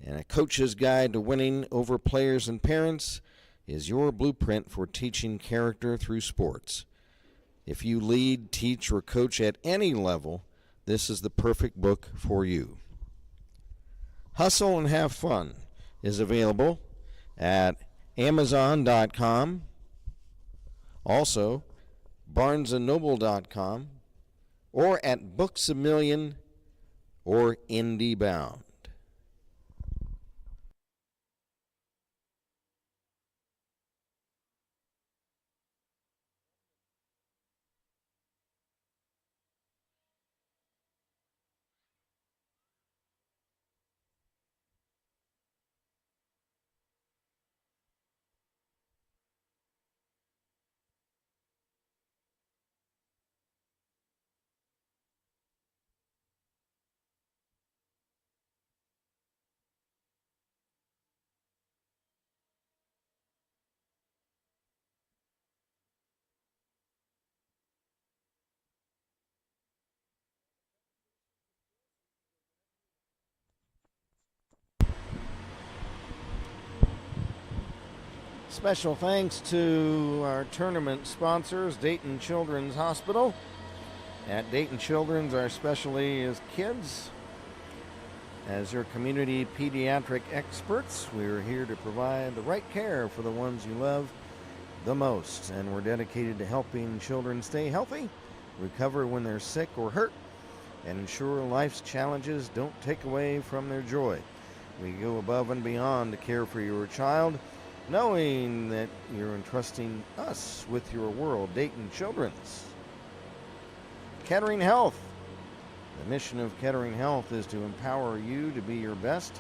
and A Coach's Guide to Winning Over Players and Parents is your blueprint for teaching character through sports. If you lead, teach, or coach at any level, this is the perfect book for you. Hustle and Have Fun is available at Amazon.com, also BarnesandNoble.com, or at Books A Million or IndieBound. Special thanks to our tournament sponsors, Dayton Children's Hospital. At Dayton Children's, our specialty is kids. As your community pediatric experts, we're here to provide the right care for the ones you love the most. And we're dedicated to helping children stay healthy, recover when they're sick or hurt, and ensure life's challenges don't take away from their joy. We go above and beyond to care for your child, knowing that you're entrusting us with your world. Dayton Children's. Kettering Health. The mission of Kettering Health is to empower you to be your best.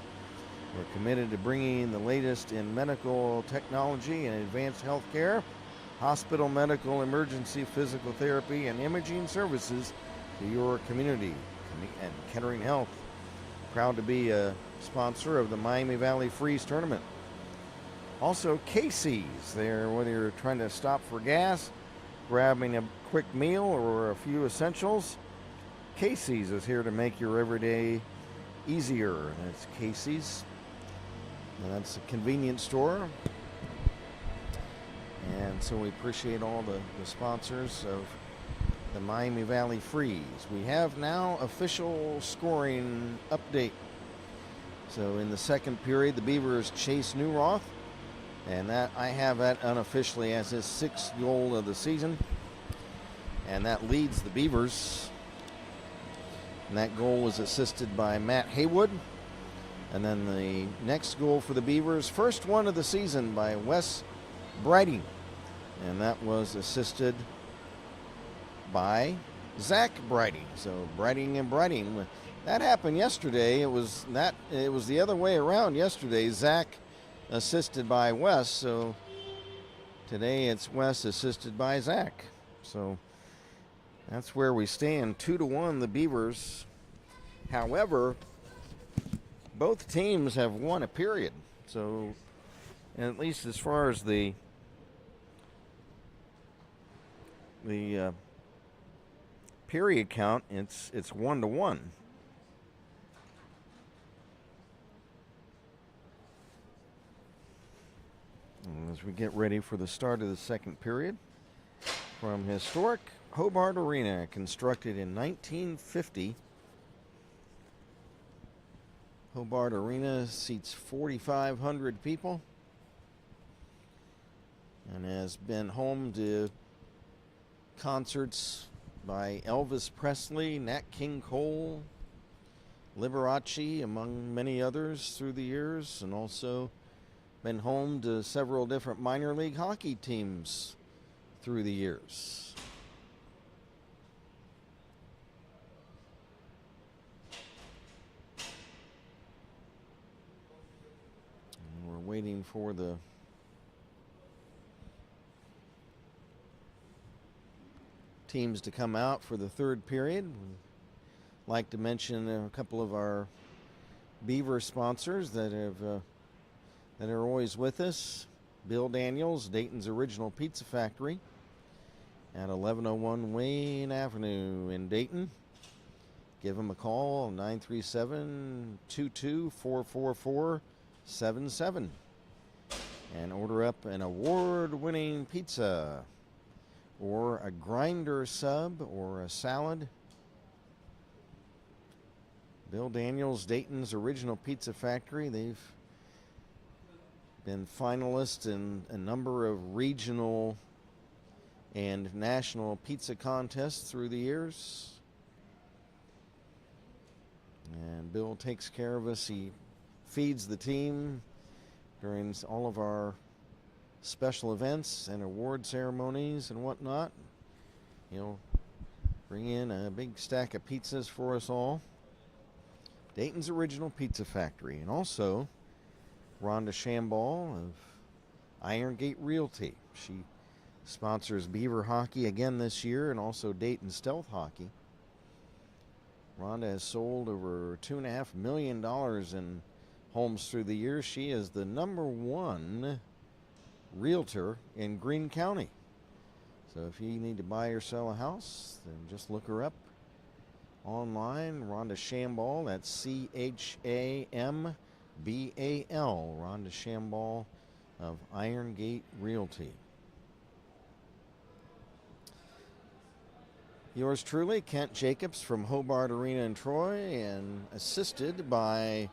We're committed to bringing the latest in medical technology and advanced health care, hospital, medical, emergency, physical therapy, and imaging services to your community. And Kettering Health, proud to be a sponsor of the Miami Valley Freeze Tournament. Also, Casey's. There, whether you're trying to stop for gas, grabbing a quick meal, or a few essentials, Casey's is here to make your everyday easier. That's Casey's. And that's a convenience store. And so we appreciate all the sponsors of the Miami Valley Freeze. We have now official scoring update. So in the second period, the Beavers chase New Roth. And that I have that unofficially as his 6th goal of the season. And that leads the Beavers. And that goal was assisted by Matt Haywood. And then the next goal for the Beavers, first one of the season, by Wes Brighting. And that was assisted by Zach Brighting. So Brighting and Brighting. That happened yesterday. It was the other way around yesterday. Zach assisted by Wes. So today it's Wes assisted by Zach. So that's where we stand. 2-1 the Beavers. However, both teams have won a period. So at least as far as the period count, it's 1-1. As we get ready for the start of the second period, from historic Hobart Arena, constructed in 1950. Hobart Arena seats 4,500 people and has been home to concerts by Elvis Presley, Nat King Cole, Liberace, among many others through the years, and also been home to several different minor league hockey teams through the years. And we're waiting for the teams to come out for the third period. We'd like to mention a couple of our Beaver sponsors that are always with us. Bill Daniels, Dayton's Original Pizza Factory at 1101 Wayne Avenue in Dayton. Give them a call, 937-22-444-77, and order up an award-winning pizza or a grinder sub or a salad. Bill Daniels, Dayton's Original Pizza Factory. They've been finalists in a number of regional and national pizza contests through the years. And Bill takes care of us. He feeds the team during all of our special events and award ceremonies and whatnot. He'll bring in a big stack of pizzas for us all. Dayton's Original Pizza Factory. And also Rhonda Shamball of Iron Gate Realty. She sponsors Beaver Hockey again this year and also Dayton Stealth Hockey. Rhonda has sold over $2.5 million in homes through the years. She is the #1 realtor in Greene County. So if you need to buy or sell a house, then just look her up online. Rhonda Shamball, that's CHAMBAL, Rhonda Shamball of Iron Gate Realty. Yours truly, Kent Jacobs from Hobart Arena in Troy, and assisted by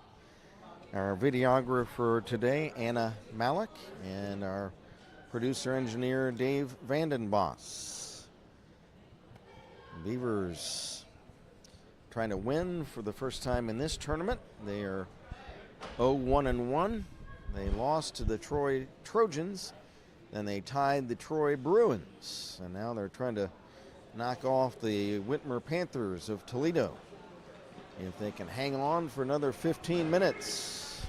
our videographer today, Anna Malik, and our producer engineer, Dave Vandenbos. Beavers trying to win for the first time in this tournament. They are 0-1-1. They lost to the Troy Trojans, then they tied the Troy Bruins, and now they're trying to knock off the Whitmer Panthers of Toledo. If they can hang on for another 15 minutes.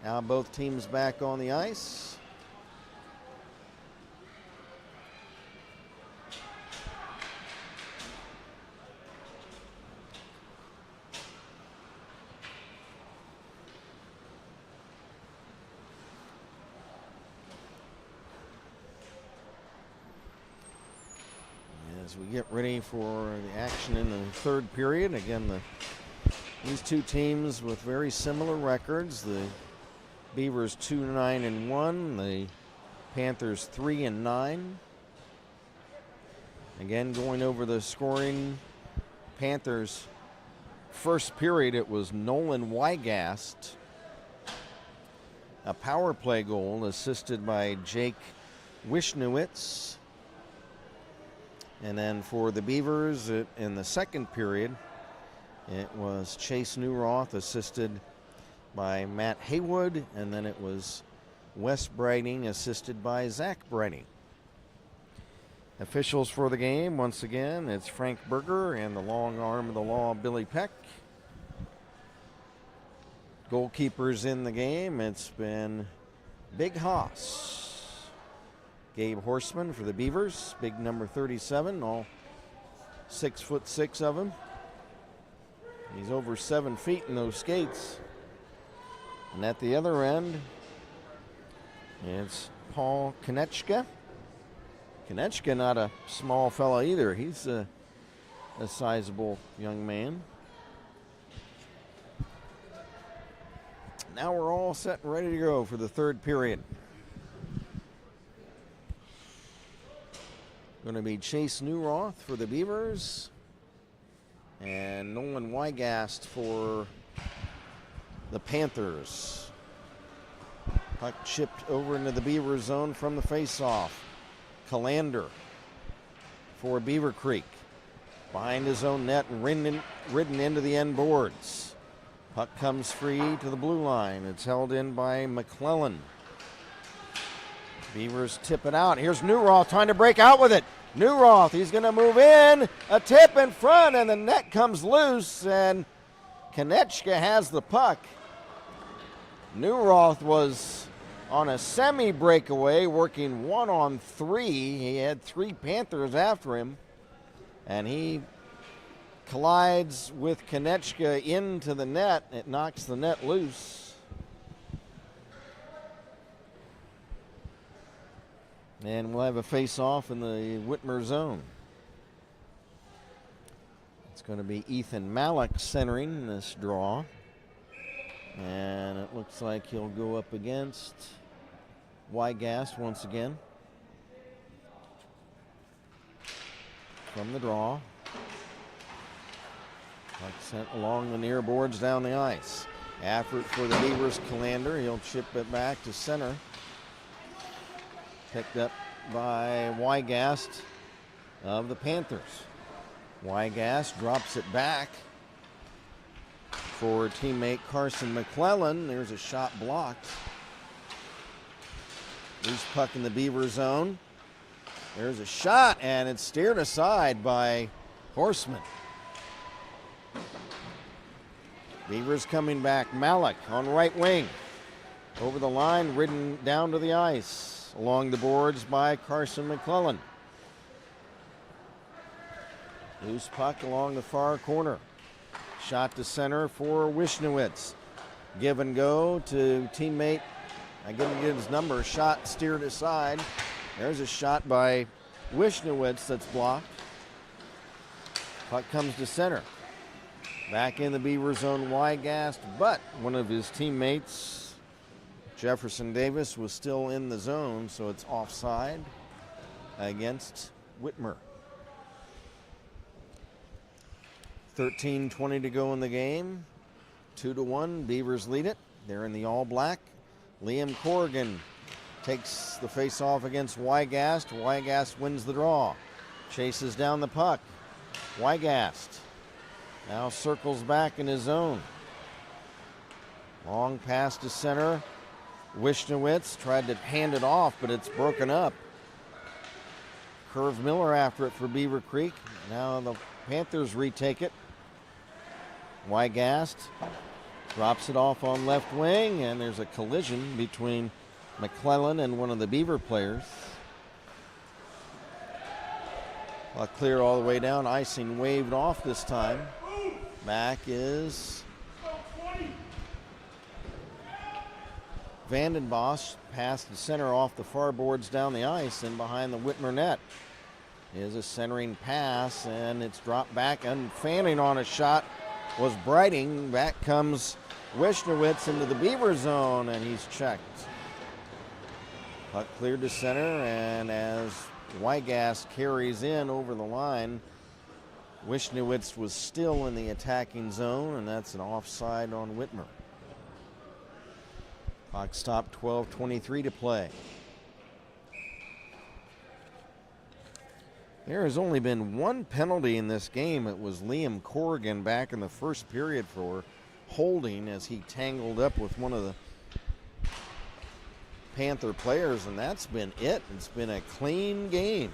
Now both teams back on the ice. As we get ready for the action in the third period, again, these two teams with very similar records. The Beavers 2-9-1, the Panthers 3-9. Again, going over the scoring, Panthers first period, it was Nolan Wygast, a power play goal assisted by Jake Wishnowitz. And then for the Beavers in the second period, it was Chase Newroth assisted by Matt Haywood, and then it was Wes Brighting assisted by Zach Brighting. Officials for the game, once again, it's Frank Berger and the long arm of the law, Billy Peck. Goalkeepers in the game, it's been Big Haas. Gabe Horseman for the Beavers, big number 37, all 6'6" of him. He's over 7 feet in those skates. And at the other end, it's Paul Konechka. Konechka, not a small fella either. He's a sizable young man. Now we're all set and ready to go for the third period. Going to be Chase Newroth for the Beavers and Nolan Wygast for the Panthers. Puck chipped over into the Beaver zone from the face-off. Calander for Beavercreek. Behind his own net and ridden into the end boards. Puck comes free to the blue line. It's held in by McClellan. Beavers tip it out. Here's Newroth trying to break out with it. Newroth, he's going to move in. A tip in front, and the net comes loose, and Konechka has the puck. Newroth was on a semi-breakaway, working 1-on-3. He had 3 Panthers after him, and he collides with Konechka into the net. It knocks the net loose. And we'll have a face-off in the Whitmer zone. It's going to be Ethan Malik centering this draw. And it looks like he'll go up against Wygast once again. From the draw. Puck sent along the near boards down the ice. Effort for the Beavers, Calander. He'll chip it back to center. Picked up by Wygast of the Panthers. Wygast drops it back for teammate Carson McClellan. There's a shot blocked. Loose puck in the Beaver zone. There's a shot, and it's steered aside by Horseman. Beavers coming back. Malik on right wing. Over the line, ridden down to the ice. Along the boards by Carson McClellan. Loose puck along the far corner. Shot to center for Wishnowitz. Give and go to teammate. I didn't get his number. Shot steered aside. There's a shot by Wishnowitz that's blocked. Puck comes to center. Back in the Beaver zone, Wygast, but one of his teammates Jefferson Davis was still in the zone, so it's offside against Whitmer. 13:20 to go in the game. 2-1, Beavers lead it. They're in the all black. Liam Corrigan takes the face-off against Wygast. Wygast wins the draw. Chases down the puck. Wygast now circles back in his zone. Long pass to center. Wishnowitz tried to hand it off, but it's broken up. Curve Miller after it for Beavercreek. Now the Panthers retake it. Wygast drops it off on left wing, and there's a collision between McClellan and one of the Beaver players. Clear all the way down. Icing waved off this time. Back is Vandenbosch. Past the center off the far boards down the ice and behind the Whitmer net. Is a centering pass, and it's dropped back, and fanning on a shot was Brighting. Back comes Wishnowitz into the Beaver zone, and he's checked. Puck cleared to center, and as Wygast carries in over the line, Wishnowitz was still in the attacking zone, and that's an offside on Whitmer. Clock stopped, 12:23 to play. There has only been one penalty in this game. It was Liam Corrigan back in the first period for holding as he tangled up with one of the Panther players, and that's been it. It's been a clean game.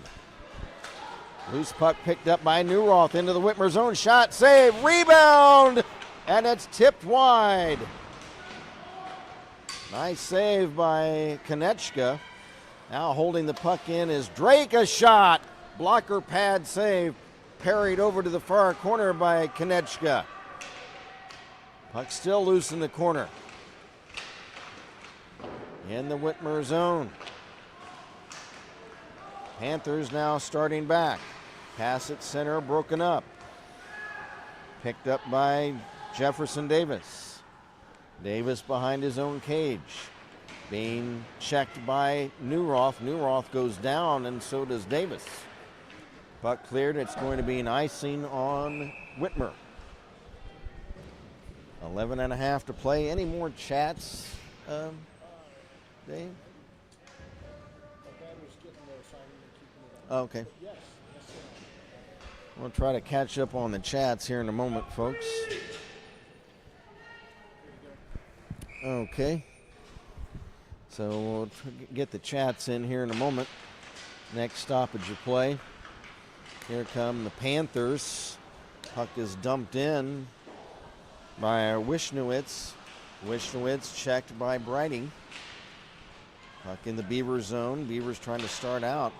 Loose puck picked up by Newroth into the Whitmer zone. Shot, save, rebound, and it's tipped wide. Nice save by Konechka. Now holding the puck in is Drake. A shot. Blocker pad save. Parried over to the far corner by Konechka. Puck still loose in the corner. In the Whitmer zone. Panthers now starting back. Pass at center, broken up. Picked up by Jefferson Davis. Davis behind his own cage. Being checked by Newroth. Newroth goes down, and so does Davis. Puck cleared. It's going to be an icing on Whitmer. 11:30 to play. Any more chats, Dave? Okay. We'll try to catch up on the chats here in a moment, folks. Okay. So we'll get the chats in here in a moment. Next stoppage of play. Here come the Panthers. Puck is dumped in by Wishnowitz. Wishnowitz checked by Brighting. Puck in the Beaver zone. Beavers trying to start out.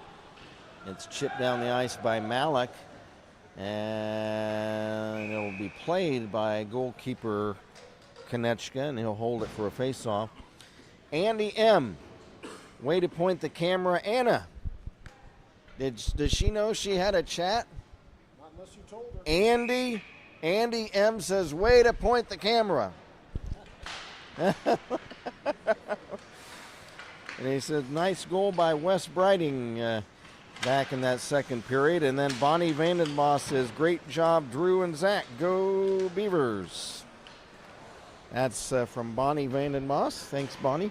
It's chipped down the ice by Malik. And it will be played by goalkeeper Konechka, and he'll hold it for a face-off. Andy M. Way to point the camera. Anna, does she know she had a chat? Not unless you told her. Andy M. says, way to point the camera. And he said, nice goal by Wes Brighting back in that second period. And then Bonnie Vandenbosch says, great job, Drew and Zach. Go Beavers. That's from Bonnie Vandenbosch. Thanks, Bonnie.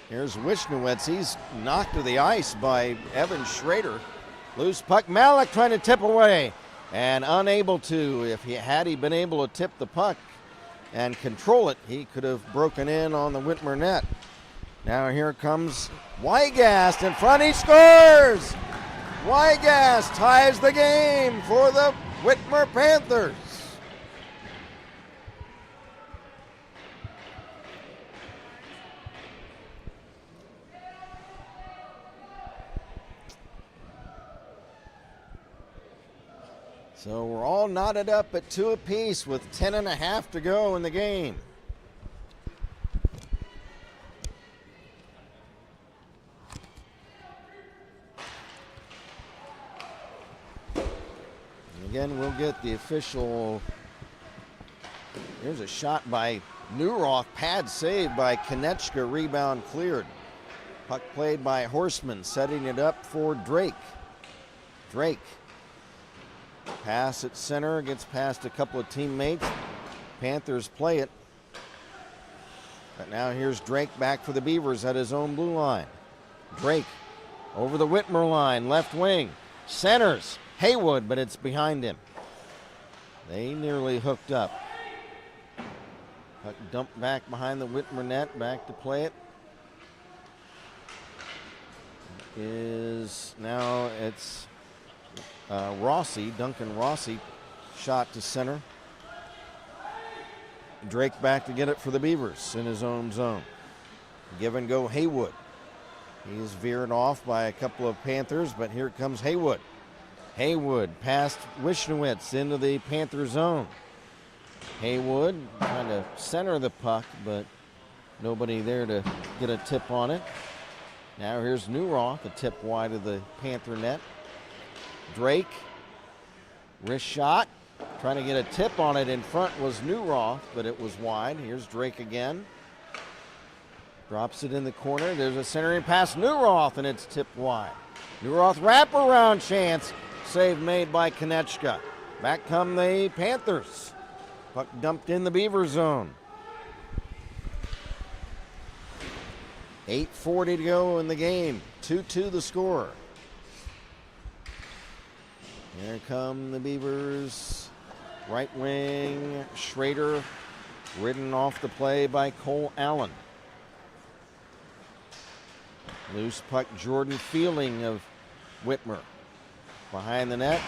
Here's Wishnowitz. He's knocked to the ice by Evan Schrader. Loose puck. Malik trying to tip away and unable to. If he been able to tip the puck and control it, he could have broken in on the Whitmer net. Now here comes Wygast in front. He scores! Wygast ties the game for the Whitmer Panthers. So we're all knotted up at 2 apiece with 10:30 to go in the game. And again, we'll get the official. Here's a shot by Newroth, pad saved by Konechka, rebound cleared. Puck played by Horseman, setting it up for Drake. Drake, pass at center, gets past a couple of teammates. Panthers play it. But now here's Drake back for the Beavers at his own blue line. Drake over the Whitmer line, left wing. Centers, Haywood, but it's behind him. They nearly hooked up. Puck dumped back behind the Whitmer net, back to play it. Now it's Rossi, Duncan Rossi, shot to center. Drake back to get it for the Beavers in his own zone. Give and go Haywood. He's veered off by a couple of Panthers, but here comes Haywood. Haywood past Wishnowitz into the Panther zone. Haywood trying to center the puck, but nobody there to get a tip on it. Now here's Newroth, a tip wide of the Panther net. Drake, wrist shot, trying to get a tip on it in front was Newroth, but it was wide. Here's Drake again. Drops it in the corner. There's a centering pass, Newroth, and it's tipped wide. Newroth wraparound chance. Save made by Konechka. Back come the Panthers. Puck dumped in the Beaver zone. 8:40 to go in the game. 2-2 the score. Here come the Beavers. Right wing, Schrader, ridden off the play by Cole Allen. Loose puck, Jordan Fielding of Whitmer. Behind the net.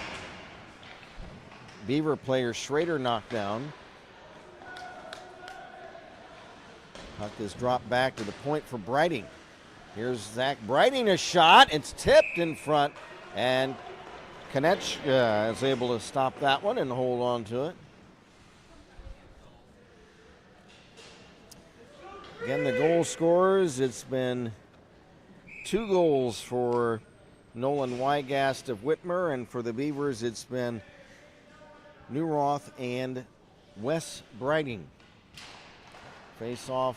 Beaver player Schrader knocked down. Puck is dropped back to the point for Brighting. Here's Zach Brighting, a shot. It's tipped in front, and Konechka is able to stop that one and hold on to it. Again, the goal scorers, it's been 2 goals for Nolan Wygast of Whitmer, and for the Beavers, it's been Newroth and Wes Brighting. Face off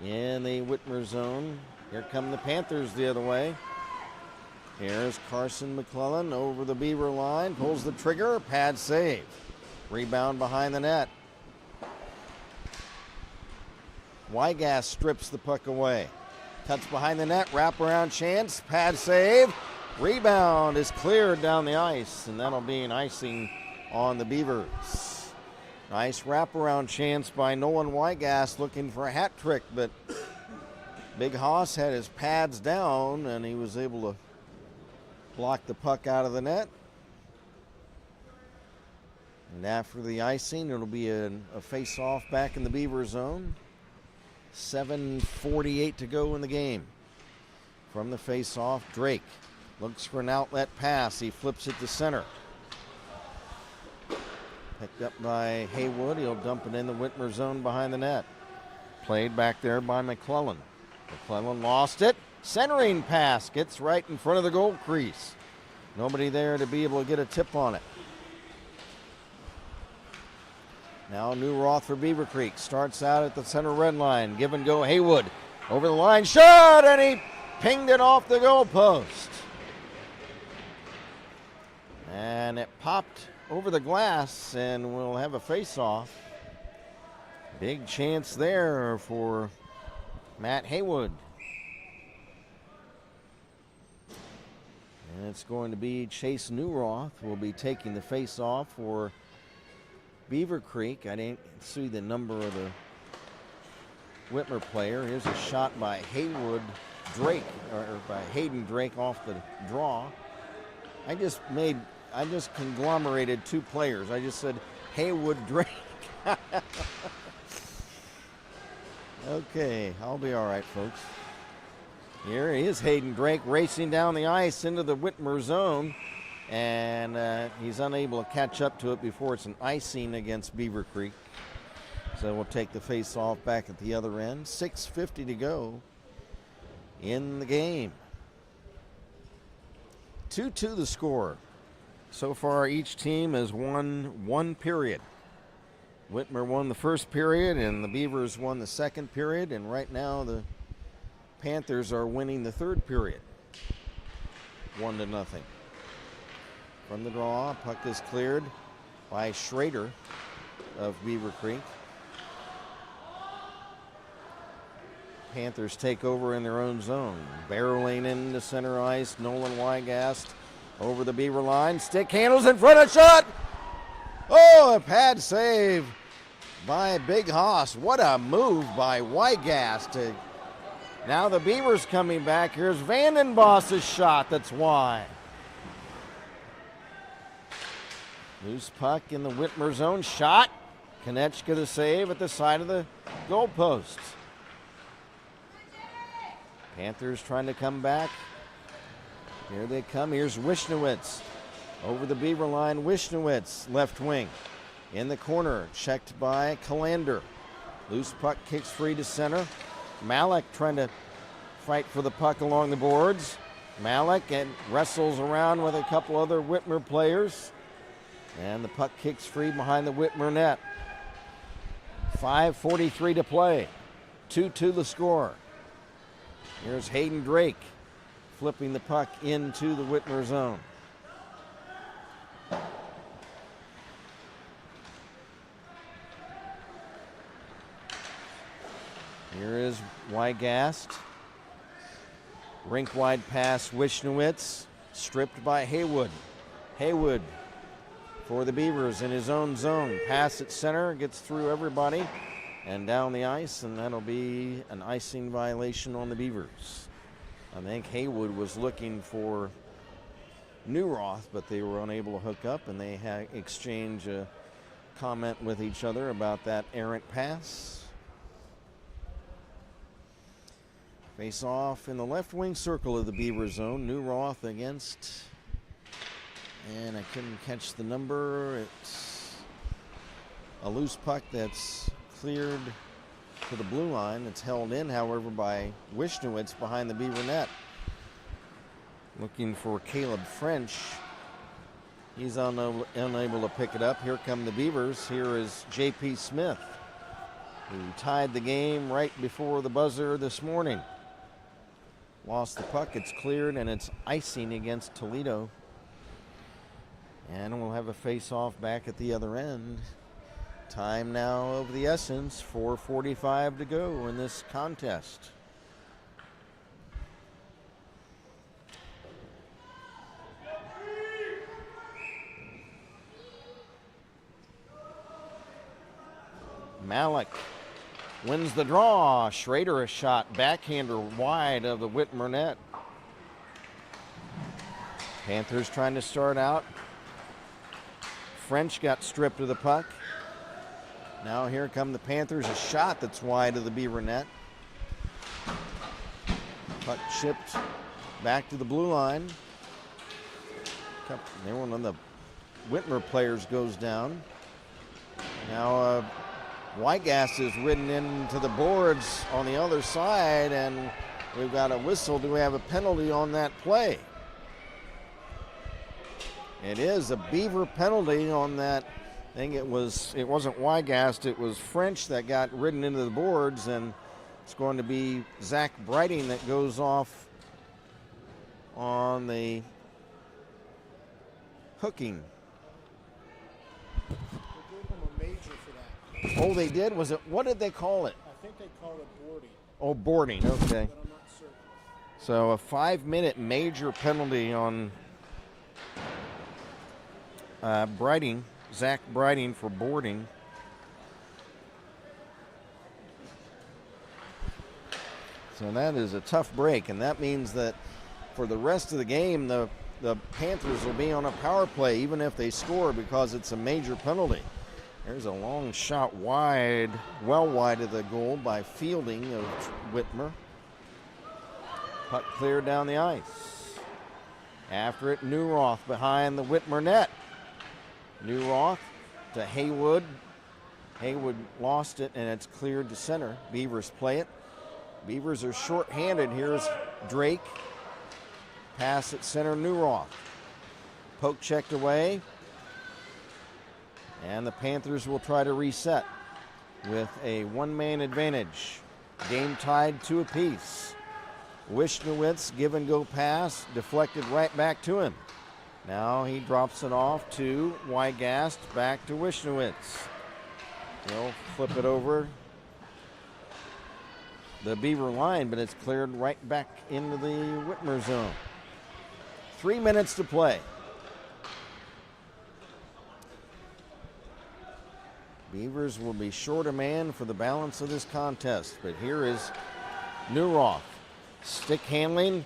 in the Whitmer zone. Here come the Panthers the other way. Here's Carson McClellan over the Beaver line, pulls the trigger, pad save. Rebound behind the net. Wygast strips the puck away. Cuts behind the net, wraparound chance, pad save. Rebound is cleared down the ice, and that'll be an icing on the Beavers. Nice wraparound chance by Nolan Wygast, looking for a hat trick, but Big Hoss had his pads down, and he was able to block the puck out of the net. And after the icing, it'll be a face-off back in the Beaver zone. 7:48 to go in the game. From the face-off, Drake looks for an outlet pass. He flips it to center. Picked up by Haywood. He'll dump it in the Whitmer zone behind the net. Played back there by McClellan. McClellan lost it. Centering pass gets right in front of the goal crease. Nobody there to be able to get a tip on it. Now Newroth for Beavercreek. Starts out at the center red line. Give and go Haywood. Over the line. Shot! And he pinged it off the goalpost. And it popped over the glass, and we'll have a face-off. Big chance there for Matt Haywood. And it's going to be Chase Newroth will be taking the face-off for Beavercreek. I didn't see the number of the Whitmer player. Here's a shot by Haywood Drake, or by Hayden Drake off the draw. I just conglomerated 2 players. I just said Haywood Drake. Okay, I'll be all right, folks. Here is Hayden Drake racing down the ice into the Whitmer zone, and he's unable to catch up to it before it's an icing against Beavercreek. So we'll take the face-off back at the other end. 6:50 to go in the game. 2-2 the score. So far, each team has won 1 period. Whitmer won the first period and the Beavers won the second period, and right now the Panthers are winning the third period. 1-0. From the draw, puck is cleared by Schrader of Beavercreek. Panthers take over in their own zone. Barreling into center ice, Nolan Wygast over the Beaver line. Stick handles in front of shot. Oh, a pad save by Big Haas. What a move by Wygast. Now the Beavers coming back. Here's Vandenboss's shot that's wide. Loose puck in the Whitmer zone. Shot. Konechka the save at the side of the goalposts. Panthers trying to come back. Here they come. Here's Wishnowitz over the Beaver line. Wishnowitz, left wing. In the corner, checked by Kalander. Loose puck kicks free to center. Malik trying to fight for the puck along the boards. Malik and wrestles around with a couple other Whitmer players. And the puck kicks free behind the Whitmer net. 5:43 to play. 2-2 the score. Here's Hayden Drake flipping the puck into the Whitmer zone. Here is Wygast. Rink wide pass, Wishnowitz, stripped by Haywood. Haywood for the Beavers in his own zone. Pass at center, gets through everybody and down the ice, and that'll be an icing violation on the Beavers. I think Haywood was looking for Newroth, but they were unable to hook up, and they exchange a comment with each other about that errant pass. Face off in the left wing circle of the Beaver zone. Newroth against, and I couldn't catch the number. It's a loose puck that's cleared to the blue line. It's held in, however, by Wishnowitz behind the Beaver net. Looking for Caleb French. He's unable to pick it up. Here come the Beavers. Here is J.P. Smith, who tied the game right before the buzzer this morning. Lost the puck. It's cleared, and it's icing against Toledo. And we'll have a face-off back at the other end. Time now of the essence, 4:45 to go in this contest. Malik wins the draw. Schrader a shot, backhander wide of the Whitmer net. Panthers trying to start out. French got stripped of the puck. Now here come the Panthers, a shot that's wide of the Beaver net. Puck chipped back to the blue line. One of the Whitmer players goes down. Now Wygast is ridden into the boards on the other side, and we've got a whistle. Do we have a penalty on that play? It is a Beaver penalty on that. I think it wasn't Wygast, it was French that got ridden into the boards, and it's going to be Zach Brighting that goes off on the hooking. They gave him a major for that. Oh, they did? What did they call it? I think they call it boarding, Oh, boarding, okay. but I'm not certain. So a 5-minute major penalty on Brighting, Zach Brighting, for boarding. So that is a tough break, and that means that for the rest of the game, the Panthers will be on a power play even if they score, because it's a major penalty. There's a long shot wide, well wide of the goal by Fielding of Whitmer. Puck cleared down the ice. After it, Newroth behind the Whitmer net. Newroth to Haywood. Haywood lost it, and it's cleared to center. Beavers play it. Beavers are short-handed. Here's Drake. Pass at center, Newroth. Poke checked away. And the Panthers will try to reset with a one-man advantage. Game tied 2 apiece. Wishnowitz give and go pass, deflected right back to him. Now he drops it off to Weigast, back to Wishnowitz. He'll flip it over the Beaver line, but it's cleared right back into the Whitmer zone. 3 minutes to play. Beavers will be short a man for the balance of this contest, but here is Neuroth. Stick handling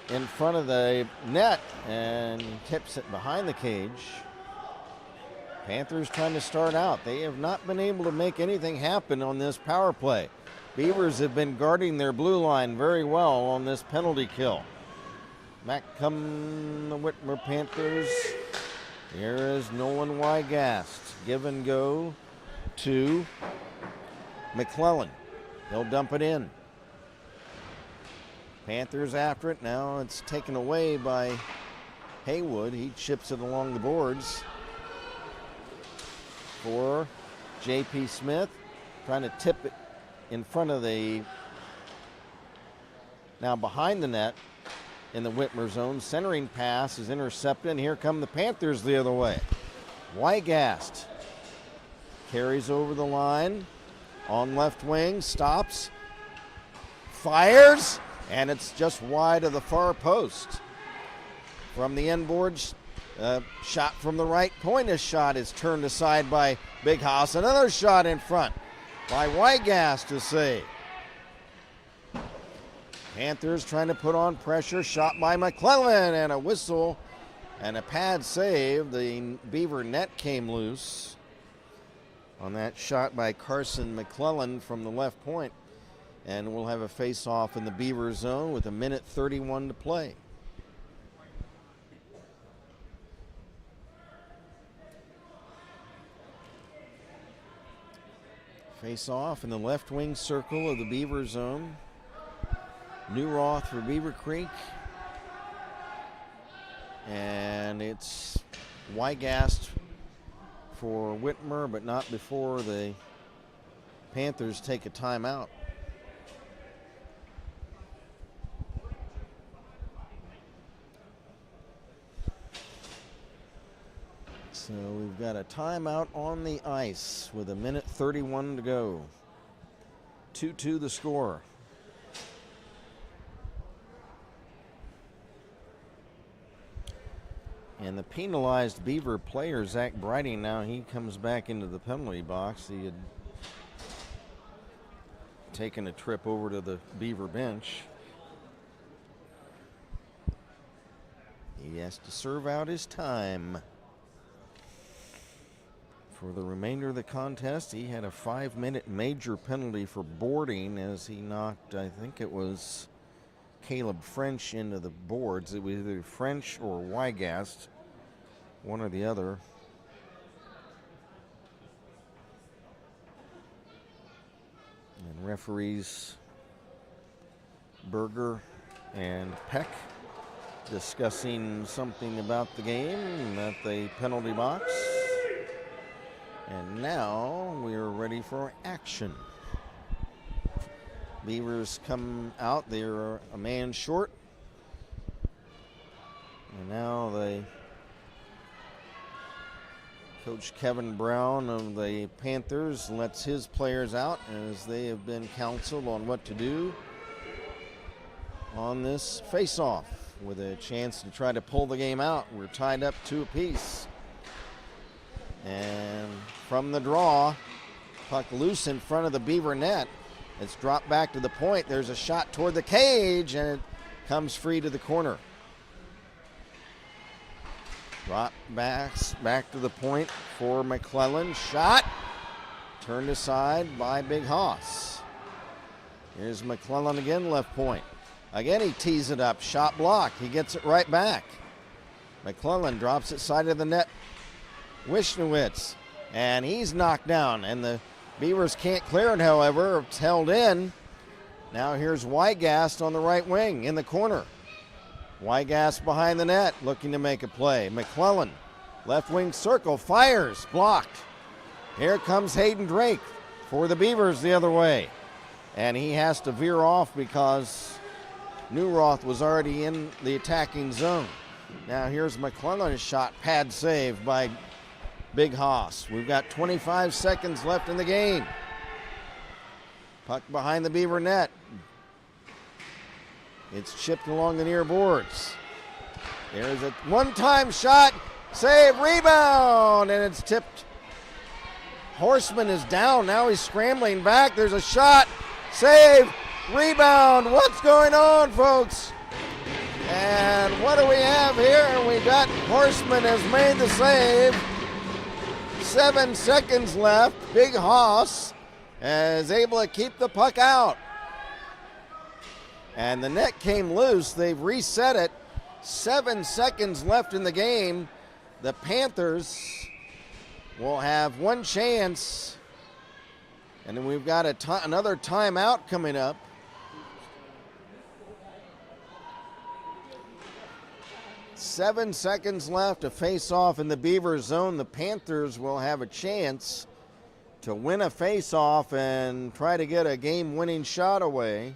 in front of the net and tips it behind the cage. Panthers trying to start out. They have not been able to make anything happen on this power play. Beavers have been guarding their blue line very well on this penalty kill. Back come the Whitmer Panthers. Here is Nolan Weigast. Give and go to McClellan. He'll dump it in. Panthers after it. Now it's taken away by Haywood. He chips it along the boards for J.P. Smith. Trying to tip it in front of the, now behind the net in the Whitmer zone. Centering pass is intercepted, and here come the Panthers the other way. Weigast carries over the line on left wing, stops, fires, and it's just wide of the far post. From the end boards, shot from the right point. A shot is turned aside by Big House. Another shot in front by Weigast to save. Panthers trying to put on pressure. Shot by McClellan and a whistle and a pad save. The Beaver net came loose on that shot by Carson McClellan from the left point. And we'll have a face-off in the Beaver zone with 1:31 to play. Face-off in the left wing circle of the Beaver zone. Neuroth for Beavercreek. And it's Weigast for Whitmer, but not before the Panthers take a timeout. So we've got a timeout on the ice with 1:31 to go. 2-2 the score. And the penalized Beaver player, Zach Briding, now he comes back into the penalty box. He had taken a trip over to the Beaver bench. He has to serve out his time. For the remainder of the contest, he had a 5-minute major penalty for boarding as he knocked, I think it was Caleb French into the boards. It was either French or Weigast, one or the other. And referees Berger and Peck discussing something about the game at the penalty box. And now we are ready for action. Beavers come out. They're a man short. And now Coach Kevin Brown of the Panthers lets his players out as they have been counseled on what to do on this face-off with a chance to try to pull the game out. We're tied up 2 apiece. And from the draw, puck loose in front of the Beaver net. It's dropped back to the point. There's a shot toward the cage, and it comes free to the corner. Drop back to the point for McClellan. Shot turned aside by Big Hoss. Here's McClellan again, left point. Again, he tees it up. Shot blocked. He gets it right back. McClellan drops it side of the net. Wishnowitz, and he's knocked down, and the Beavers can't clear it, however. It's held in. Now here's Weigast on the right wing in the corner. Weigast behind the net looking to make a play. McClellan Left wing circle, fires, blocked. Here comes Hayden Drake for the Beavers the other way. And he has to veer off because Newroth was already in the attacking zone. Now here's McClellan's shot, pad save by Big Haas. We've got 25 seconds left in the game. Puck behind the Beaver net. It's chipped along the near boards. There's a one-time shot, save, rebound, and it's tipped. Horseman is down. Now he's scrambling back. There's a shot, save, rebound. What's going on, folks? And what do we have here? We got Horseman has made the save. 7 seconds left. Big Haas is able to keep the puck out. And the net came loose. They've reset it. 7 seconds left in the game. The Panthers will have one chance. And then we've got another timeout coming up. Seven seconds left to face off in the Beaver zone. The Panthers will have a chance to win a face-off and try to get a game-winning shot away.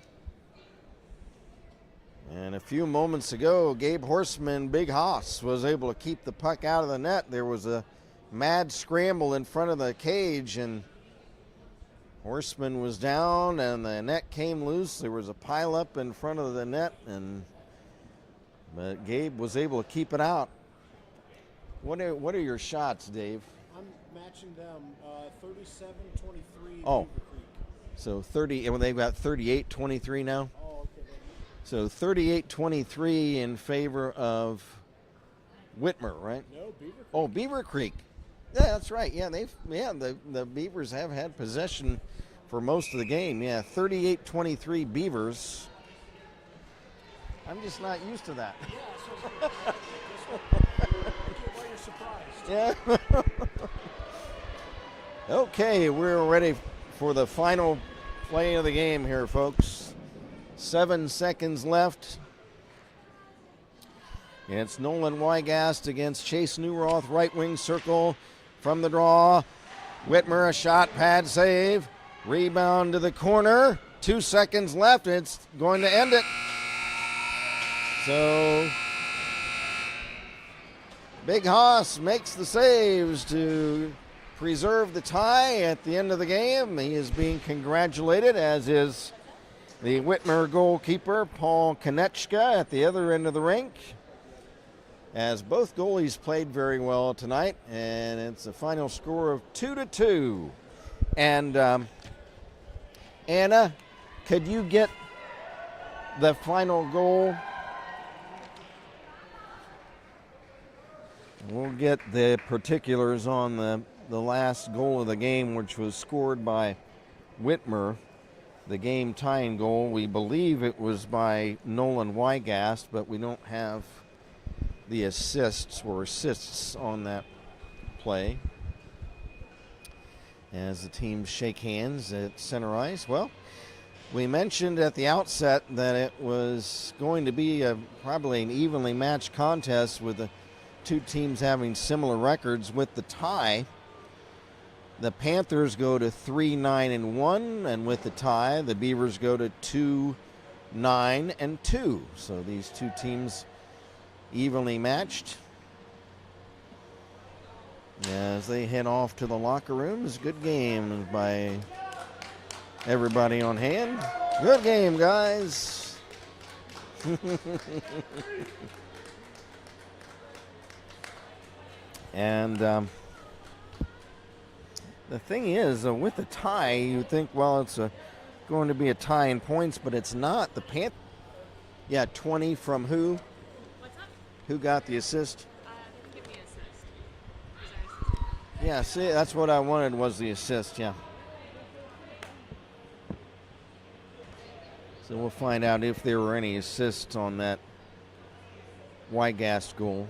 And a few moments ago, Gabe Horseman, Big Haas, was able to keep the puck out of the net. There was a mad scramble in front of the cage, and Horseman was down, and the net came loose. There was a pileup in front of the net, but Gabe was able to keep it out. What are your shots, Dave? I'm matching them 37-23. Oh. Beavercreek. So 30, and they've got 38-23 now. Oh, okay. So 38-23 in favor of Whitmer, right? No, Beavercreek. Oh, Beavercreek. Yeah, that's right. Yeah, the Beavers have had possession for most of the game. Yeah, 38-23 Beavers. I'm just not used to that. Yeah, why you're surprised. Yeah. Okay, we're ready for the final play of the game here, folks. 7 seconds left. And it's Nolan Wygast against Chase Newroth, right wing circle from the draw. Whitmer, a shot, pad save. Rebound to the corner. 2 seconds left. It's going to end it. So Big Haas makes the saves to preserve the tie at the end of the game. He is being congratulated, as is the Whitmer goalkeeper, Paul Konechka, at the other end of the rink, as both goalies played very well tonight, and it's a final score of 2-2. And Anna, could you get the final goal? We'll get the particulars on the last goal of the game, which was scored by Whitmer. The game tying goal, we believe it was by Nolan Wygast, but we don't have the assists on that play. As the teams shake hands at center ice. Well, we mentioned at the outset that it was going to be probably an evenly matched contest with the two teams having similar records. With the tie, the Panthers go to 3-9-1, and with the tie, the Beavers go to 2-9-2. So these two teams evenly matched. As they head off to the locker rooms, good game by everybody on hand. Good game, guys. And the thing is, with the tie, you think, well, it's going to be a tie in points, but it's not. The 20 from who? What's up? Who got the assist? Give me an assist. Yeah, see, that's what I wanted, was the assist, yeah. So we'll find out if there were any assists on that Wygast goal.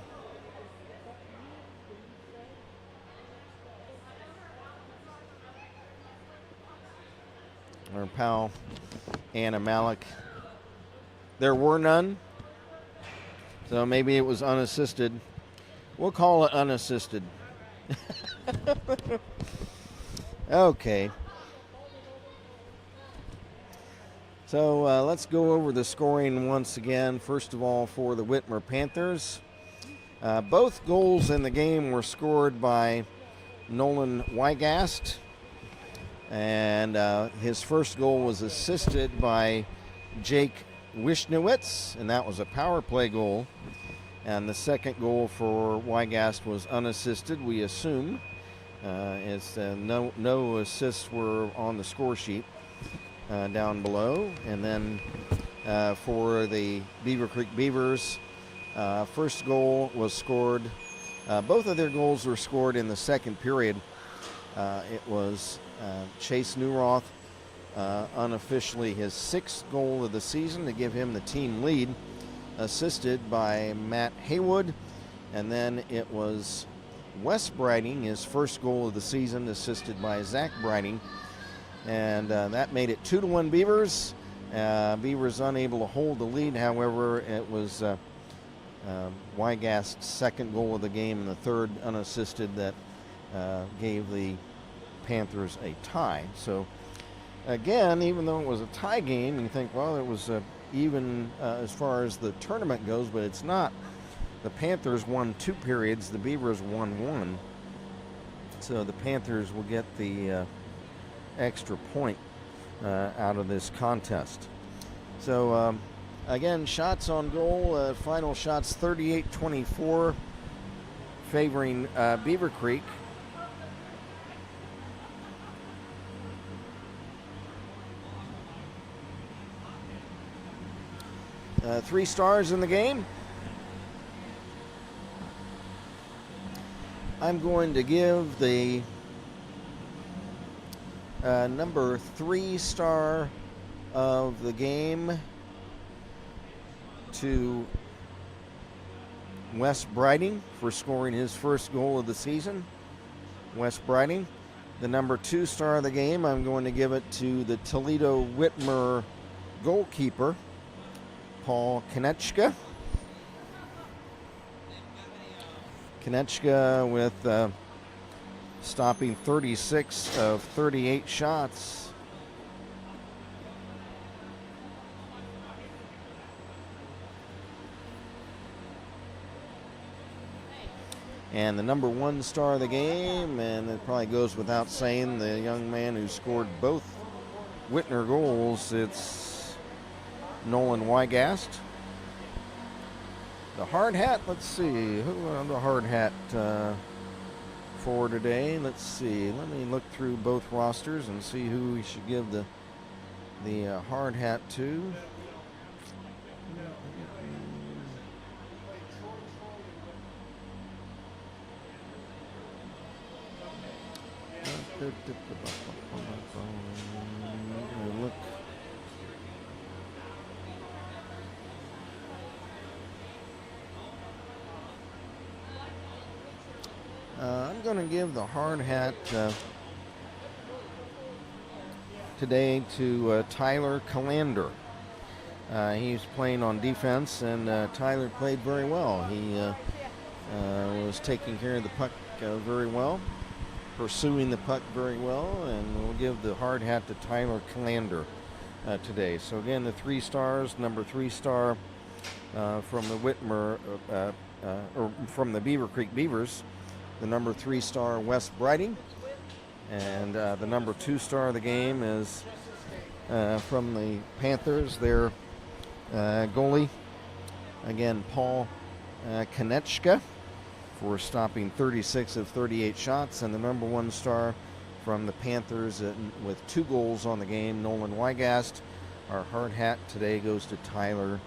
Our pal Anna Malik. There were none, so maybe it was unassisted. We'll call it unassisted. Okay. So let's go over the scoring once again. First of all, for the Whitmer Panthers. Both goals in the game were scored by Nolan Weigast. And his first goal was assisted by Jake Wishnowitz, and that was a power play goal. And the second goal for Weigast was unassisted, we assume. No assists were on the score sheet down below. And then for the Beavercreek Beavers, first goal was scored. Both of their goals were scored in the second period. It was Chase Newroth, unofficially his sixth goal of the season to give him the team lead, assisted by Matt Haywood. And then it was Wes Briding, his first goal of the season, assisted by Zach Briding. And that made it 2-1 Beavers. Beavers unable to hold the lead. However, it was Weigast's second goal of the game and the third unassisted that gave the Panthers a tie. So again, even though it was a tie game, you think, well, it was even as far as the tournament goes, but it's not. The Panthers won 2 periods, the Beavers won 1. So the Panthers will get the extra point out of this contest. So again, shots on goal, final shots 38-24 favoring Beavercreek. Three stars in the game. I'm going to give the number 3 star of the game to Wes Briding for scoring his first goal of the season. Wes Briding. The number 2 star of the game, I'm going to give it to the Toledo Whitmer goalkeeper, Paul Konechka. Konechka with stopping 36 of 38 shots. And the number 1 star of the game, and it probably goes without saying, the young man who scored both Whitmer goals, it's Nolan Weigast. The hard hat, let's see, who on the hard hat for today? Let's see, let me look through both rosters and see who we should give the hard hat to. Look. I'm going to give the hard hat today to Tyler Calander. He's playing on defense, and Tyler played very well. He was taking care of the puck very well, pursuing the puck very well, and we'll give the hard hat to Tyler Calander today. So again, the 3 stars, number 3 star from the Whitmer, or from the Beavercreek Beavers, the number 3 star Wes Briding, and the number 2 star of the game is from the Panthers, their goalie, again Paul Konechka, for stopping 36 of 38 shots, and the number 1 star from the Panthers with 2 goals on the game, Nolan Weigast. Our hard hat today goes to Tyler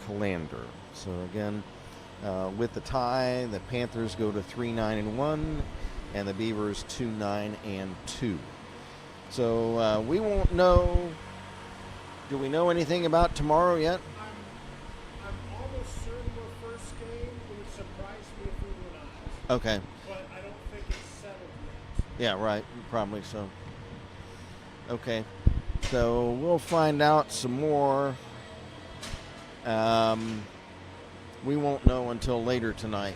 Calander. So again, with the tie, the Panthers go to 3-9-1, and the Beavers 2-9-2. So we won't know. Do we know anything about tomorrow yet? I'm almost certain we're first game. It would surprise me if we were not. Okay. But I don't think it's settled yet. Yeah, right. Probably so. Okay. So we'll find out some more. We won't know until later tonight.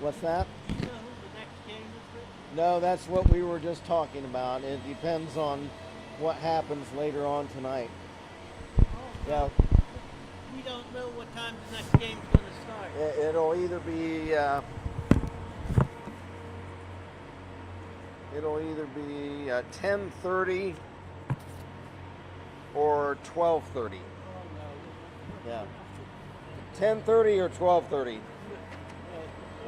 What's that? Do you know who the next game is with? No, that's what we were just talking about. It depends on what happens later on tonight. Oh, Yeah, we don't know what time the next game's going to start. it'll either be 10:30 or 12:30. Oh, no. Yeah, 10:30 or 12:30.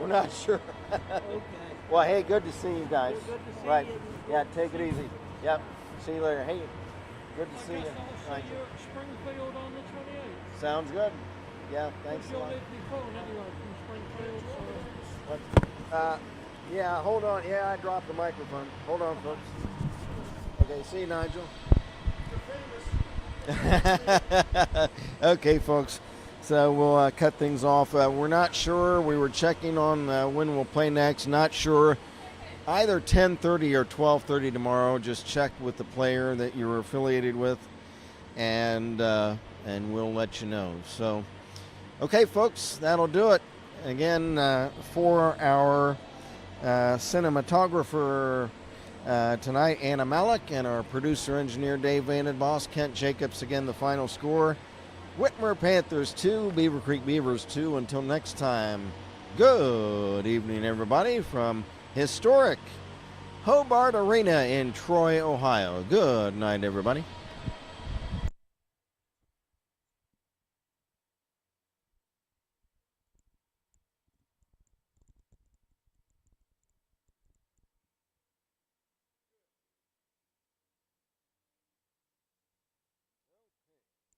We're not sure. Okay. Well, hey, good to see you guys. Good to see Right. you. Yeah, take it easy. Yep. See you later. Hey, good to see you. I guess I'll Thank see you. you at Springfield on the 28th. Sounds good. Yeah, thanks a You'll lot. leave me phone anyway from Springfield, so... What? Yeah, hold on. Yeah, I dropped the microphone. Hold on, folks. Okay, see you, Nigel. Okay, folks. So we'll cut things off. We're not sure. We were checking on when we'll play next. Not sure. Either 10:30 or 12:30 tomorrow. Just check with the player that you're affiliated with, and we'll let you know. So, okay, folks, that'll do it. Again, for our cinematographer tonight, Anna Malik, and our producer engineer Dave Vandenboss, Kent Jacobs. Again, the final score: Whitmer Panthers 2, Beavercreek Beavers 2. Until next time, good evening, everybody, from historic Hobart Arena in Troy, Ohio. Good night, everybody.